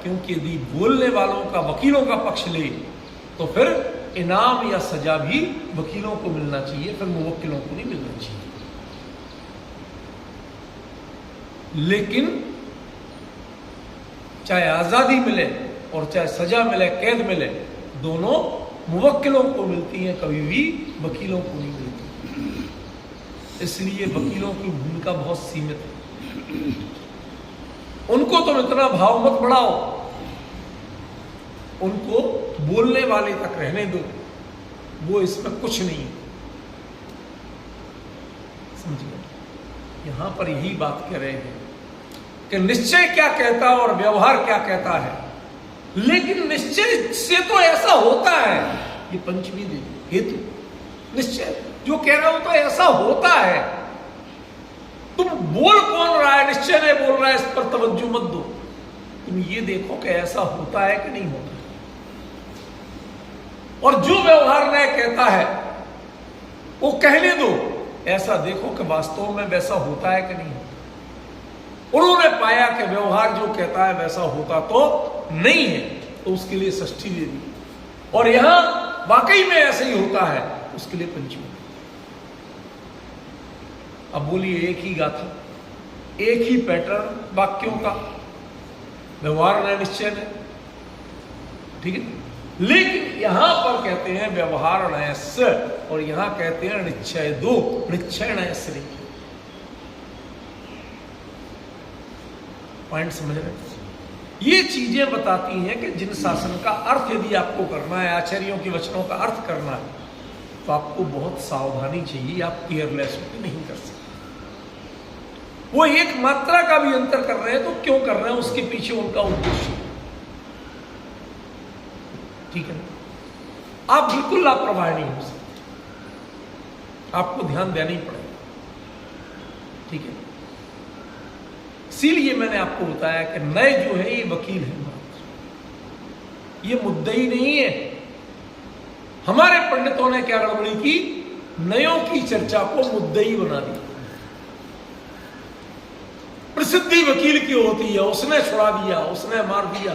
क्योंकि यदि बोलने वालों का, वकीलों का पक्ष ले तो फिर इनाम या सजा भी वकीलों को मिलना चाहिए, फिर मुवक्किलों को नहीं मिलना चाहिए। लेकिन चाहे आजादी मिले और चाहे सजा मिले, कैद मिले, दोनों मुवक्किलों को मिलती हैं, कभी भी वकीलों को नहीं मिलती। इसलिए वकीलों की भूमिका बहुत सीमित है। उनको तुम इतना भाव मत बढ़ाओ, उनको बोलने वाले तक रहने दो, वो इसमें कुछ नहीं। समझिए, यहां पर यही बात कह रहे हैं कि निश्चय क्या कहता है और व्यवहार क्या कहता है। लेकिन निश्चय से तो ऐसा होता है, ये पंचमी देवी हेतु निश्चय जो कह रहा हूं तो ऐसा होता है। तुम बोल कौन रहा है, निश्चय नहीं बोल रहा है, इस पर तवज्जो मत दो। तुम ये देखो कि ऐसा होता है कि नहीं होता। और जो व्यवहार न्याय कहता है वो कहने दो, ऐसा देखो कि वास्तव में वैसा होता है कि नहीं होता। उन्होंने पाया कि व्यवहार जो कहता है वैसा होता तो नहीं है, तो उसके लिए षष्ठी दे दी। और यहां वाकई में ऐसे ही होता है, उसके लिए पंचमी। अब बोलिए, एक ही गाथा, एक ही पैटर्न वाक्यों का, व्यवहार नय निश्चय नय, ठीक है। लेकिन यहां पर कहते हैं व्यवहार नय स, और यहां कहते हैं निश्चय दो, निश्चय नय श्री। पॉइंट समझ रहे हैं? ये चीजें बताती हैं कि जिन शासन का अर्थ यदि आपको करना है, आचार्यों के वचनों का अर्थ करना है, तो आपको बहुत सावधानी चाहिए। आप केयरलेस होकर नहीं कर सकते। वो एक मात्रा का भी अंतर कर रहे हैं तो क्यों कर रहे हैं, उसके पीछे उनका उद्देश्य, ठीक है ना। आप बिल्कुल लापरवाह नहीं हो सकते, आपको ध्यान देना ही पड़ेगा, ठीक है। इसीलिए मैंने आपको बताया कि नय जो है ये वकील है मात्र, ये मुद्दई नहीं है। हमारे पंडितों ने क्या गड़बड़ी की, नयों की चर्चा को मुद्दई बना दिया। प्रसिद्धि वकील की होती है, उसने छुड़ा दिया, उसने मार दिया,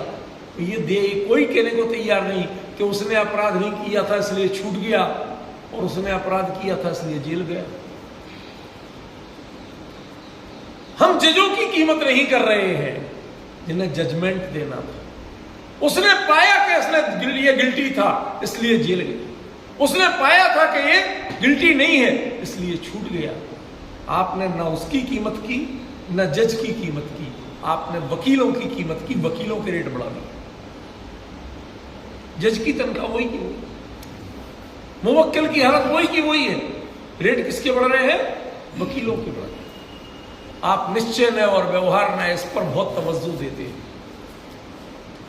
तो ये दे कोई कहने को तैयार नहीं कि उसने अपराध नहीं किया था इसलिए छूट गया, और उसने अपराध किया था इसलिए जेल गया। हम जजों की कीमत नहीं कर रहे हैं जिन्हें जजमेंट देना था। उसने पाया कि इसने ये गिल्टी था इसलिए जेल गया, उसने पाया था कि ये गिल्टी नहीं है इसलिए छूट गया। आपने ना उसकी कीमत की, ना जज की कीमत की, आपने वकीलों की कीमत की, वकीलों के रेट बढ़ा दिए। जज की तनख्वाह वही की वही, मुवक्किल की हालत वही की वही है, रेट किसके बढ़ रहे हैं, वकीलों के बढ़ रहे हैं। आप निश्चय नय और व्यवहार नय इस पर बहुत तवज्जो देते हैं,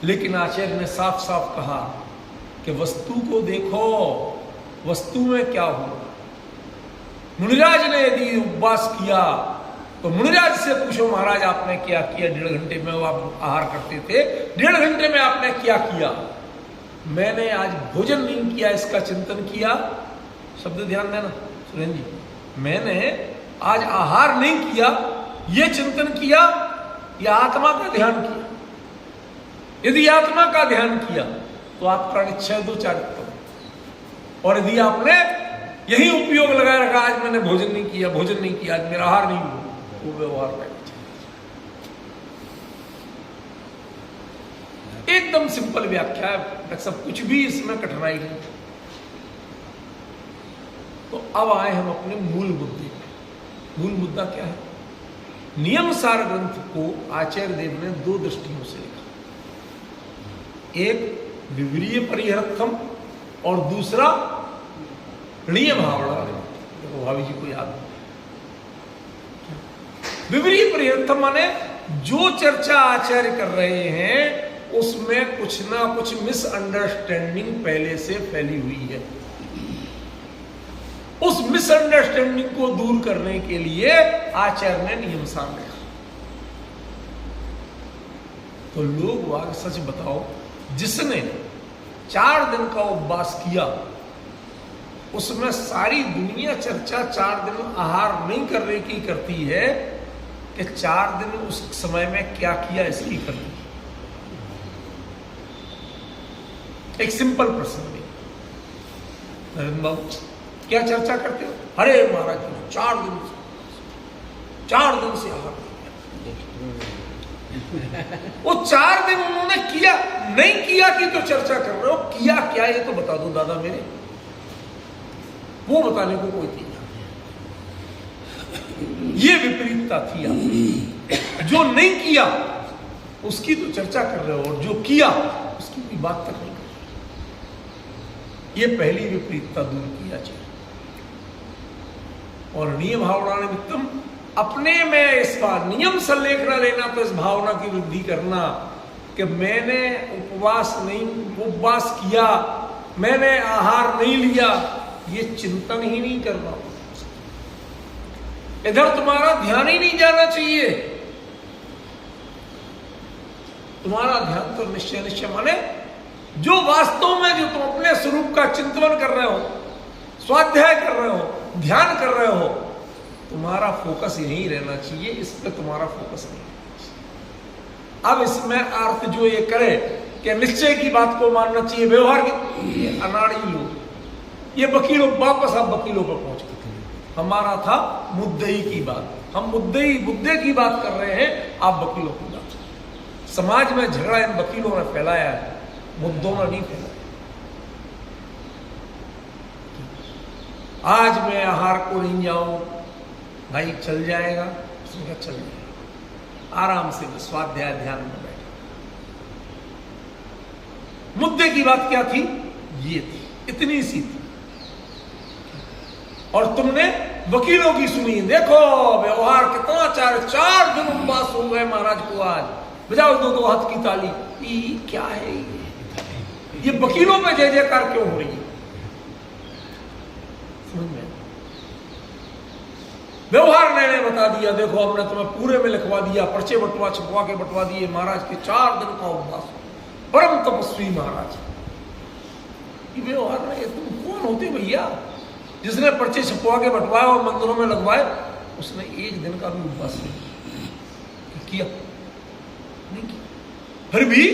लेकिन आचार्य ने साफ साफ कहा कि वस्तु को देखो, वस्तु में क्या हुआ। मुनिराज ने यदि उपवास किया तो मुनिराज से पूछो, महाराज आपने क्या किया, 1.5 घंटे में आप आहार करते थे, 1.5 घंटे में आपने क्या किया। मैंने आज भोजन नहीं किया, इसका चिंतन किया। शब्द ध्यान देना सुरेंद्र जी, मैंने आज आहार नहीं किया, यह चिंतन किया, या आत्मा का ध्यान किया। यदि आत्मा का ध्यान किया तो आपका निश्चय दो चारित्र, और यदि आपने यही उपयोग लगाए रखा, आज मैंने भोजन नहीं किया, भोजन नहीं किया, आज मेरा आहार नहीं हुआ, वो व्यवहार में एकदम सिंपल व्याख्या है, सब कुछ भी इसमें कठिनाई नहीं। तो अब आए हम अपने मूल मुद्दे पे। मूल मुद्दा क्या है? नियम सार ग्रंथ को आचार्य देव ने 2 दृष्टियों से लिखा, एक विवरीय परिहर्थम और दूसरा नियम भावना। देखो भाभी जी को याद, विवरीय परिहर्थम माने जो चर्चा आचार्य कर रहे हैं उसमें कुछ ना कुछ मिसअंडरस्टैंडिंग पहले से फैली हुई है। उस मिसअंडरस्टैंडिंग को दूर करने के लिए आचार्य ने नियम सार लिखा। तो लोग वाग सच बताओ, जिसने 4 दिन का उपवास किया उसमें सारी दुनिया चर्चा 4 दिन आहार नहीं करने की करती है कि 4 दिन उस समय में क्या किया इसकी करती है। एक सिंपल प्रश्न है, नरेंद्र बाबू क्या चर्चा करते हो? अरे महाराज 4 दिन से आहार, वो 4 दिन उन्होंने किया नहीं किया कि तो चर्चा कर रहे हो, किया क्या ये तो बता दो दादा मेरे, वो बताने को कोई तैयार नहीं। ये विपरीतता थी आप। जो नहीं किया उसकी तो चर्चा कर रहे हो, और जो किया उसकी कोई बात तक नहीं कर रहे। ये पहली विपरीतता दूर किया चाहिए। और नियम भावना निमित्तम, अपने में इस बार नियम से लेखना लेना, तो इस भावना की वृद्धि करना कि मैंने उपवास किया, मैंने आहार नहीं लिया, ये चिंतन ही नहीं करना। इधर तुम्हारा ध्यान ही नहीं जाना चाहिए। तुम्हारा ध्यान तो निश्चय माने जो वास्तव में जो तुम अपने स्वरूप का चिंतन कर रहे हो, स्वाध्याय कर रहे हो, ध्यान कर रहे हो, तुम्हारा फोकस यहीं रहना चाहिए। इस पे तुम्हारा फोकस नहीं। अब इसमें अर्थ जो ये करे कि निश्चय की बात को मानना चाहिए, व्यवहार की, ये अनाड़ी लोग, ये वकीलों, वापस आप वकीलों पर पहुंच गए। हमारा था मुद्दई की बात, हम मुद्दे की बात कर रहे हैं, आप वकीलों की बात। समाज में झगड़ा इन वकीलों ने फैलाया है, मुद्दों ने नहीं फैलाया। आज मैं आहार को नहीं जाऊं, भाई चल जाएगा, उसने कहा चल जाएगा, आराम से स्वाध्याय ध्यान में बैठा। मुद्दे की बात क्या थी? ये थी, इतनी सी थी, और तुमने वकीलों की सुनी। देखो व्यवहार कितना, 4 दिन उपवास हो गए महाराज को आज, बजाओ 2 हाथ की ताली। ये क्या है ये वकीलों पे जय जयकार क्यों हो रही है? समझ में? व्यवहार ने बता दिया, देखो हमने तुम्हें पूरे में लिखवा दिया, पर्चे बंटवा छपवा के बंटवा दिए, महाराज के 4 दिन का उपवास, परम तपस्वी महाराज। ये व्यवहार ने, तुम कौन होते भैया? जिसने पर्चे छपवा के बंटवाए और मंदिरों में लगवाए, उसने 1 दिन का भी उपवास नहीं किया, नहीं किया। फिर भी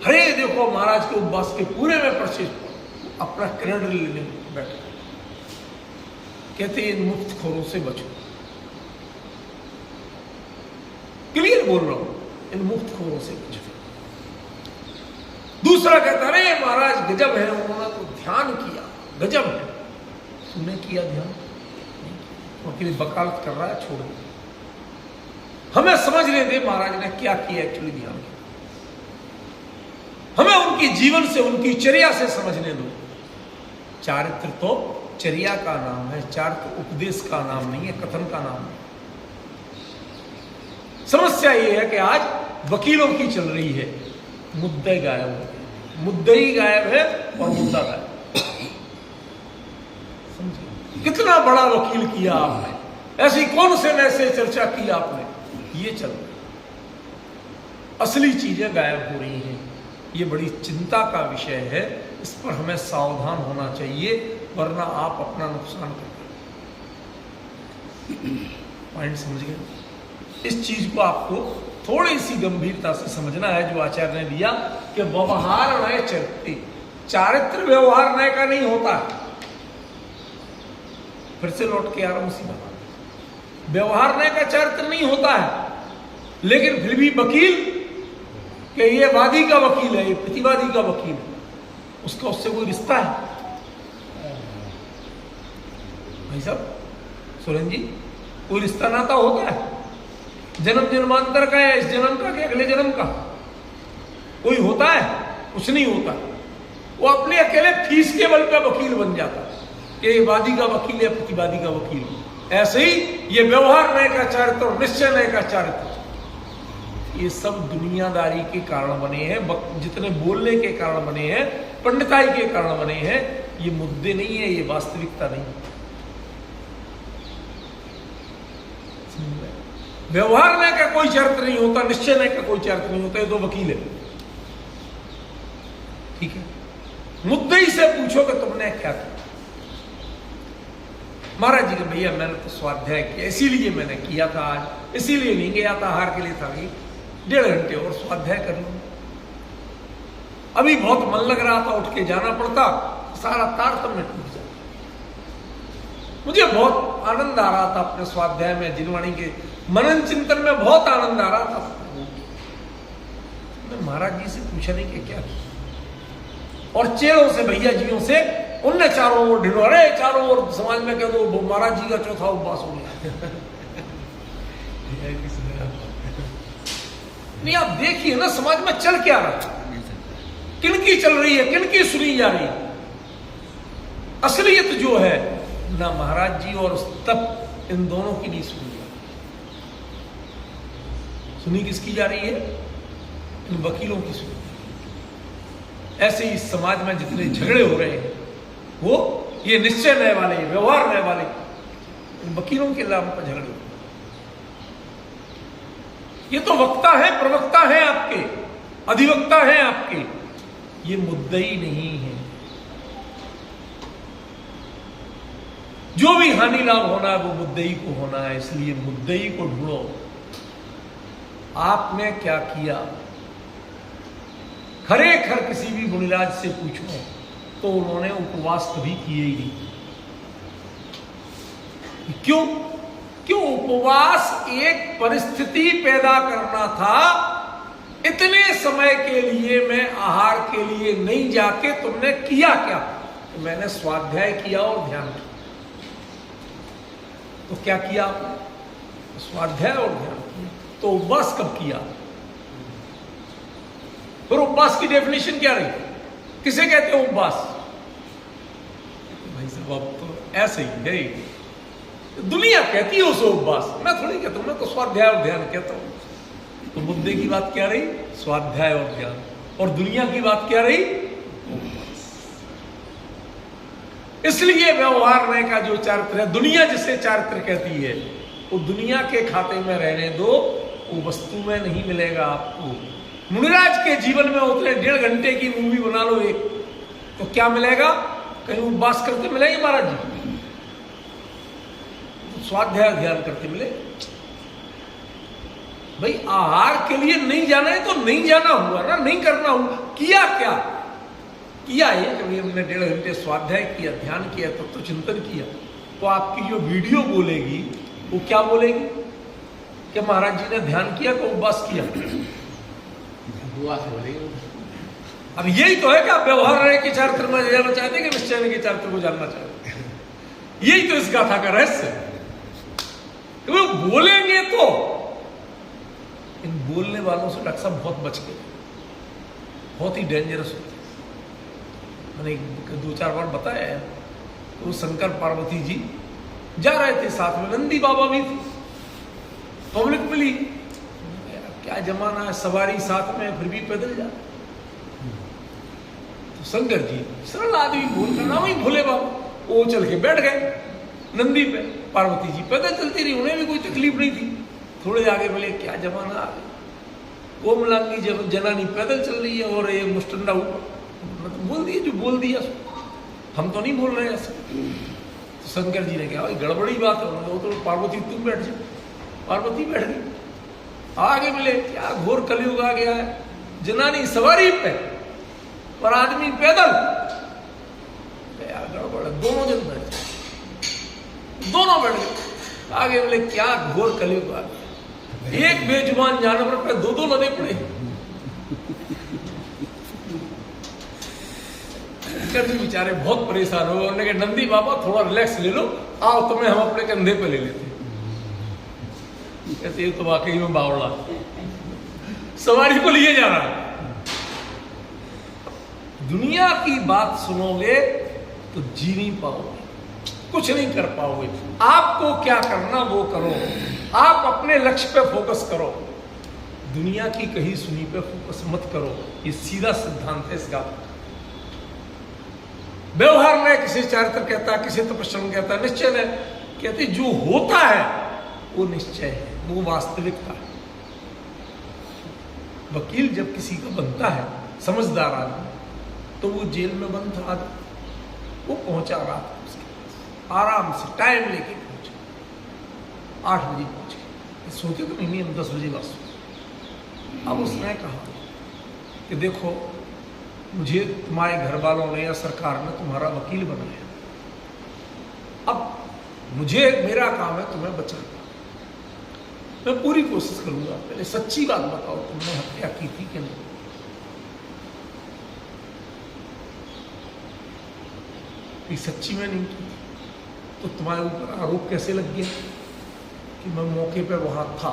हरे देखो महाराज के उपवास के पूरे में पर्चे, अपना क्रेडिट लेने बैठे, कहते इन मुफ्तखोरों से बचो। क्लियर बोल रहा हूं, इन मुफ्तखोरों से बचो। दूसरा कहता अरे महाराज गजब है, उन्होंने तो ध्यान किया, गजब है। तुमने किया ध्यान? वकील वकालत कर रहा है, छोड़ दे, हमें समझने दे महाराज ने क्या किया एक्चुअली ध्यान किया। हमें उनकी जीवन से, उनकी चर्या से समझने दो। चारित्र तो चर्या का नाम है, चारित्र उपदेश का नाम नहीं है, कथन का नाम है। समस्या यह है कि आज वकीलों की चल रही है, मुद्दे गायब हो गए, मुद्दई गायब है और मुद्दा गायब। समझिए कितना बड़ा वकील किया आपने, ऐसी कौन से नैसे चर्चा की आपने, ये चल रहा है। असली चीजें गायब हो रही हैं, ये बड़ी चिंता का विषय है, इस पर हमें सावधान होना चाहिए, वरना आप अपना नुकसान करेंगे। पॉइंट समझ गए? इस चीज को आपको थोड़ी सी गंभीरता से समझना है, जो आचार्य ने दिया कि व्यवहार नय चरित्र, चारित्र व्यवहार नय का नहीं होता है। फिर से लौट के आ रहा हूं उसी बात, व्यवहार नय का चारित्र नहीं होता है, लेकिन फिर भी वकील कि ये वादी का वकील है, ये प्रतिवादी का वकील है, उसका उससे कोई रिश्ता है? भाई साहब सुरेंद्र जी, कोई रिश्ता नाता होता है? जन्म जन्मांतर का है, इस जन्म का कि अगले जन्म का? कोई होता है? कुछ नहीं होता। वो अपने अकेले फीस के बल पे वकील बन जाता है कि ये वादी का वकील है, प्रतिवादी का वकील। ऐसे ही ये व्यवहार नय का चारित्र और निश्चय नय का चारित्र, ये सब दुनियादारी के कारण बने हैं, जितने बोलने के कारण बने हैं, पंडिताई के कारण बने हैं। ये मुद्दे नहीं है, ये वास्तविकता नहीं है। व्यवहार नय का कोई चरित्र नहीं होता, निश्चय नय का कोई चरित्र नहीं होता, ये 2 वकील है, ठीक है। मुद्दे ही से पूछो कि तुमने क्या किया। महाराज जी के भैया मैंने तो स्वाध्याय किया, इसीलिए मैंने किया था आज, इसीलिए नहीं गया था, आहार के लिए था, 1.5 घंटे और स्वाध्याय कर लूं। अभी बहुत मन लग रहा था, उठ के जाना पड़ता, सारा तारतम्य टूट जाता। मुझे बहुत आनंद आ रहा था अपने स्वाध्याय में, जिनवाणी के मनन चिंतन में बहुत आनंद आ रहा था। मैं महाराज जी से पूछा नहीं कि क्या किया, और चेड़ों से, भैया जियों से, उनने चारों ओर ढिढोरे, चारों ओर समाज में कह दो महाराज जी का चौथा उपवास हो गया। नहीं, आप देखिए ना समाज में चल क्या रहा है, किनकी चल रही है, किनकी सुनी जा रही है। असलियत जो है ना महाराज जी और तप, इन दोनों की नहीं सुनी जा रही। सुनी किसकी जा रही है? इन वकीलों की सुनी। ऐसे ही समाज में जितने झगड़े हो रहे हैं, वो ये निश्चय नय वाले, व्यवहार नय वाले, इन वकीलों के नाम पर झगड़े। ये तो वक्ता है, प्रवक्ता है आपके, अधिवक्ता है आपके, ये मुद्दई नहीं है। जो भी हानि लाभ होना है वो मुद्दई को होना है, इसलिए मुद्दई को ढूंढो। आपने क्या किया? खरेखर किसी भी मुनिराज से पूछो तो उन्होंने उपवास कभी किए ही नहीं। क्यों? क्यों? उपवास एक परिस्थिति पैदा करना था, इतने समय के लिए मैं आहार के लिए नहीं जाके तुमने किया क्या? तो मैंने स्वाध्याय किया और ध्यान किया। तो क्या किया आपने? स्वाध्याय और ध्यान किया। तो उपवास कब किया? फिर उपवास की डेफिनेशन क्या रही? किसे कहते हैं उपवास? भाई साहब अब तो ऐसे ही है, दुनिया कहती है उसे उपवास, मैं थोड़ी कहता हूं, मैं तो स्वाध्याय और ध्यान कहता हूं। तो मुद्दे की बात क्या रही? स्वाध्याय और ध्यान। और दुनिया की बात क्या रही? इसलिए व्यवहार का जो चारित्र है, दुनिया जिसे चारित्र कहती है, वो दुनिया के खाते में रहने दो, वो वस्तु में नहीं मिलेगा आपको। मुनिराज के जीवन में उतने 1.5 घंटे की मूवी बना लो एक, तो क्या मिलेगा? कहीं उपवास करते मिलेंगे महाराज जी? तो स्वाध्याय ध्यान करते मिले? भाई आहार के लिए नहीं जाना है तो नहीं जाना हुआ ना, नहीं करना हुआ। किया क्या? किया ये कभी हमने 1.5 घंटे स्वाध्याय किया, ध्यान किया, तब तो चिंतन किया। तो आपकी जो वीडियो बोलेगी वो क्या बोलेगी कि महाराज जी ने ध्यान किया तो उपवास किया। अब यही तो है कि आप व्यवहार के चारित्र में जाना चाहते हैं कि निश्चय के चारित्र को जानना चाहते हैं। यही तो इस गाथा का रहस्य है। तो वो बोलेंगे तो इन बोलने वालों से डॉक्टर साहब बहुत बच गए, बहुत ही डेंजरस होते। मैंने 2-4 बार बताया है। तो शंकर पार्वती जी जा रहे थे, साथ में नंदी बाबा भी थे। पब्लिक मिली, क्या जमाना है, सवारी साथ में फिर भी पैदल जा। तो शंकर जी सरल आदमी, भूल का नाम ही भोले बाबा, वो चल के बैठ गए नंदी पे। पार्वती जी पैदल चलती रही, उन्हें भी कोई तकलीफ नहीं थी। थोड़े आगे बोले क्या जमाना आ गया, कोमलांगी जनानी पैदल चल रही है और ये मुस्टंडा ऊपर। मतलब बोल दिया जो बोल दिया, हम तो नहीं बोल रहे ऐसे। तो शंकर जी ने कहा भाई गड़बड़ी बात है। वो तो पार्वती तुम बैठ जाओ। पार्वती बैठ गई। आगे मिले, क्या घोर कलयुग आ गया है, जनानी सवारी पे और आदमी पैदल। गड़बड़ है, दोनों जन बैठ गए, दोनों बैठ गए। आगे मिले, क्या घोर कलयुग आ गया, एक बेजुबान जानवर पे 2-2 लदे पड़े। शंकर जी बेचारे बहुत परेशान हो गए। उन्होंने कहा नंदी बाबा थोड़ा रिलैक्स ले लो, आओ तुम्हें हम अपने कंधे पे ले लेते। कहते ये तो वाकई में बावड़ा सवारी को लिए जा रहा है। दुनिया की बात सुनोगे तो जी नहीं पाओगे, कुछ नहीं कर पाओगे। आपको क्या करना वो करो, आप अपने लक्ष्य पे फोकस करो, दुनिया की कहीं सुनी पे फोकस मत करो। ये सीधा सिद्धांत है इसका। व्यवहार में किसी चारित्र कहता है, किसी तपस्या कहता है, निश्चय है कहते जो होता है वो निश्चय है, वो वास्तविकता है। वकील जब किसी का बनता है, समझदार आदमी, तो वो जेल में बंद था आदमी, वो पहुंचा रात को उसके पास आराम से टाइम लेके पहुंचा। 8 बजे पहुंचे, सोचे तो नहीं हम 10 बजे वापस। अब उसने कहा कि देखो मुझे तुम्हारे घर वालों ने या सरकार ने तुम्हारा वकील बनाया, अब मुझे मेरा काम है तुम्हें बचाना। मैं पूरी कोशिश करूंगा, पहले सच्ची बात बताओ, तुमने हत्या की थी कि नहीं? कि सच्ची में नहीं की, तो तुम्हारे ऊपर आरोप कैसे लग गया कि मैं मौके पे वहां था?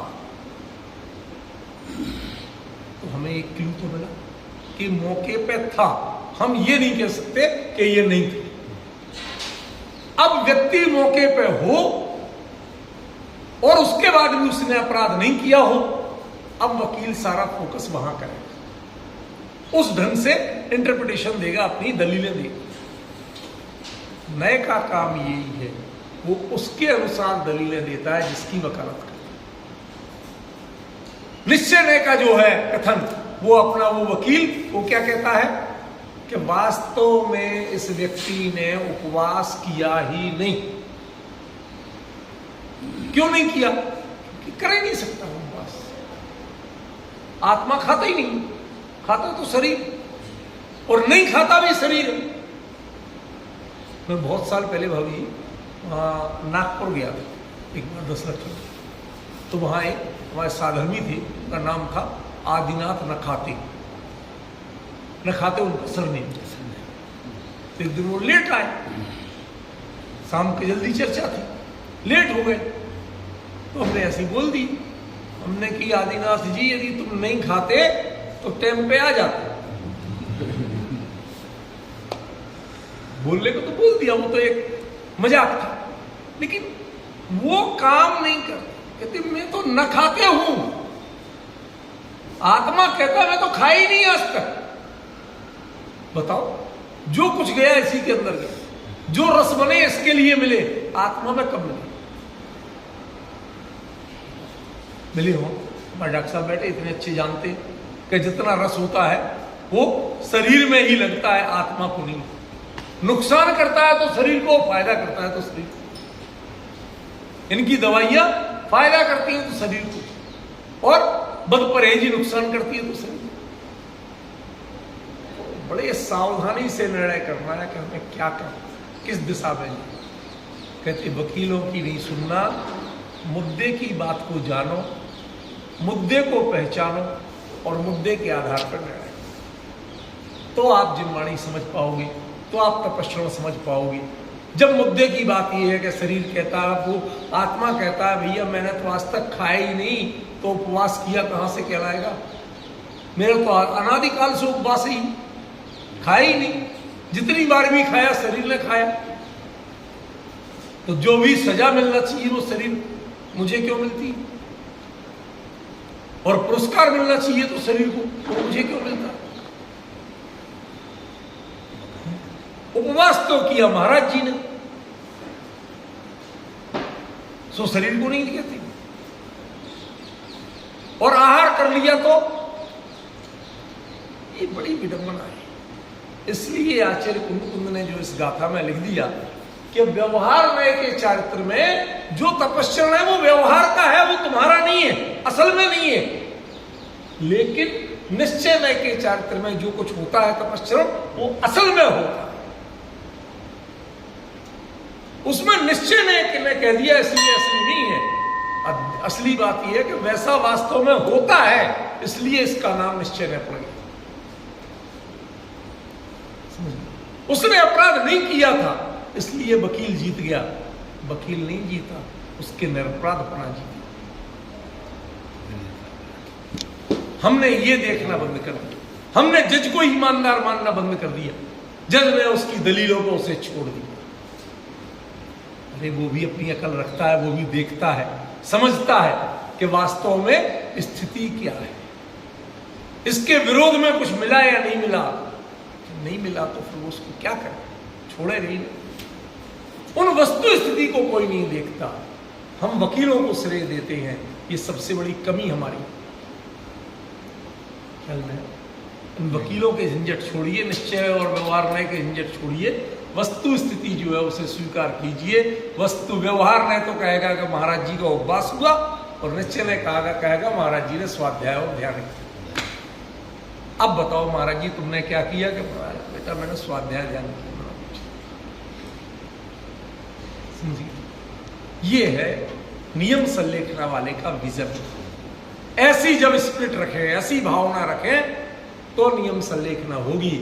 तो हमें एक क्लू तो मिला कि मौके पे था, हम ये नहीं कह सकते कि ये नहीं थे। अब व्यक्ति मौके पे हो और उसके बाद भी उसने अपराध नहीं किया हो, अब वकील सारा फोकस वहां करेगा, उस ढंग से इंटरप्रिटेशन देगा, अपनी दलीलें देगा। नए का काम यही है, वो उसके अनुसार दलीलें देता है जिसकी वकालत करता है। निश्चय नए का जो है कथन, वो अपना वो वकील वो क्या कहता है कि वास्तव में इस व्यक्ति ने उपवास किया ही नहीं। क्यों नहीं किया? कि कर ही नहीं सकता उपवास, आत्मा खाता ही नहीं, खाता तो शरीर। और नहीं खाता भी शरीर। मैं बहुत साल पहले भाभी नागपुर गया था एक बार 10 लक्ष्य, तो वहाँ एक हमारे साधर्मी थे, उनका नाम था आदिनाथ नखाते। नखाते उनका सरनेम। तो एक दिन वो लेट आए, शाम की जल्दी चर्चा थी, लेट हो गए, तो हमने ऐसे बोल दी, हमने कि आदिनाथ जी यदि तुम नहीं खाते तो टाइम पे आ जाते। बोलने को तो बोल दिया, वो तो एक मजाक था, लेकिन वो काम नहीं करते। कहते मैं तो न खाते हूं, आत्मा कहता मैं तो खा ही नहीं आज तक। बताओ, जो कुछ गया इसी के अंदर गया, जो रस बने इसके लिए मिले, आत्मा में कब मिले? मिले हो? हमारे डॉक्टर साहब बैठे इतने अच्छे जानते कि जितना रस होता है वो शरीर में ही लगता है, आत्मा को नहीं। नुकसान करता है तो शरीर को, फायदा करता है तो शरीर को। इनकी दवाइयां फायदा करती हैं तो शरीर को, और बदपरहेजी नुकसान करती है तो शरीर को। बड़े सावधानी से निर्णय करना है कि हमें क्या करना, किस दिशा में जाना। कहते वकीलों की नहीं सुनना, मुद्दे की बात को जानो, मुद्दे को पहचानो और मुद्दे के आधार पर निर्णय, तो आप जिनवाणी समझ पाओगे, तो आप तपस्या समझ पाओगे। जब मुद्दे की बात यह है कि शरीर कहता है, वो आत्मा कहता है भैया मैंने तो आज तक खाया ही नहीं, तो उपवास किया कहां से कहलाएगा? मेरा तो अनादिकाल से उपवास ही, खाया ही नहीं। जितनी बार भी खाया शरीर ने खाया, तो जो भी सजा मिलना चाहिए वो शरीर मुझे क्यों मिलती, और पुरस्कार मिलना चाहिए तो शरीर को, तो मुझे क्यों मिलता? उपवास तो किया महाराज जी ने, सो शरीर को नहीं कहते, और आहार कर लिया तो ये बड़ी विडंबना है। इसलिए आचार्य कुंद ने जो इस गाथा में लिख दिया कि व्यवहार नय के चारित्र में जो तपस्या है वो व्यवहार का है, वो तुम्हारा नहीं है, असल में नहीं है। लेकिन निश्चय नय के चारित्र में जो कुछ होता है तपस्या, वो असल में होता है। उसमें निश्चय ने कह दिया इसलिए असली नहीं है। असली बात यह है कि वैसा वास्तव में होता है, इसलिए इसका नाम निश्चय न पड़ गया। उसने अपराध नहीं किया था, इसलिए वकील जीत गया। वकील नहीं जीता, उसके निरपराधपना जीता। हमने ये देखना बंद कर दिया, हमने जज को ईमानदार मानना बंद कर दिया, जज ने उसकी दलीलों को उसे छोड़ दिया। अरे वो भी अपनी अकल रखता है, वो भी देखता है, समझता है कि वास्तव में स्थिति क्या है, इसके विरोध में कुछ मिला या नहीं मिला। नहीं मिला तो फिर वो उसको क्या करे, छोड़े नहीं। उन वस्तु स्थिति को कोई नहीं देखता, हम वकीलों को श्रेय देते हैं। ये सबसे बड़ी कमी हमारी। इन वकीलों के झंझट छोड़िए, निश्चय और व्यवहार नय के झंझट छोड़िए, वस्तु स्थिति जो है उसे स्वीकार कीजिए। वस्तु व्यवहार नय तो कहेगा कि महाराज जी का उपवास हुआ, और निश्चय ने कहेगा महाराज जी ने स्वाध्याय और ध्यान किया। अब बताओ महाराज जी तुमने क्या किया? कि बेटा मैंने स्वाध्याय ध्यान किया। ये है नियम संलेखना वाले का विजन। ऐसी जब स्पिरिट रखें, ऐसी भावना रखें, तो नियम संलेखना होगी।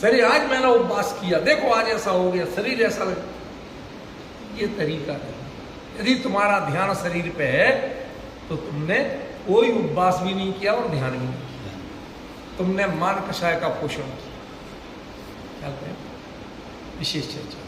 शरीर आज मैंने उपवास किया, देखो आज ऐसा हो गया, शरीर ऐसा लगे, ये तरीका नहीं। यदि तुम्हारा ध्यान शरीर पे है तो तुमने कोई उपवास भी नहीं किया और ध्यान भी नहीं किया, तुमने मान कषाय का पोषण किया। विशेष चर्चा।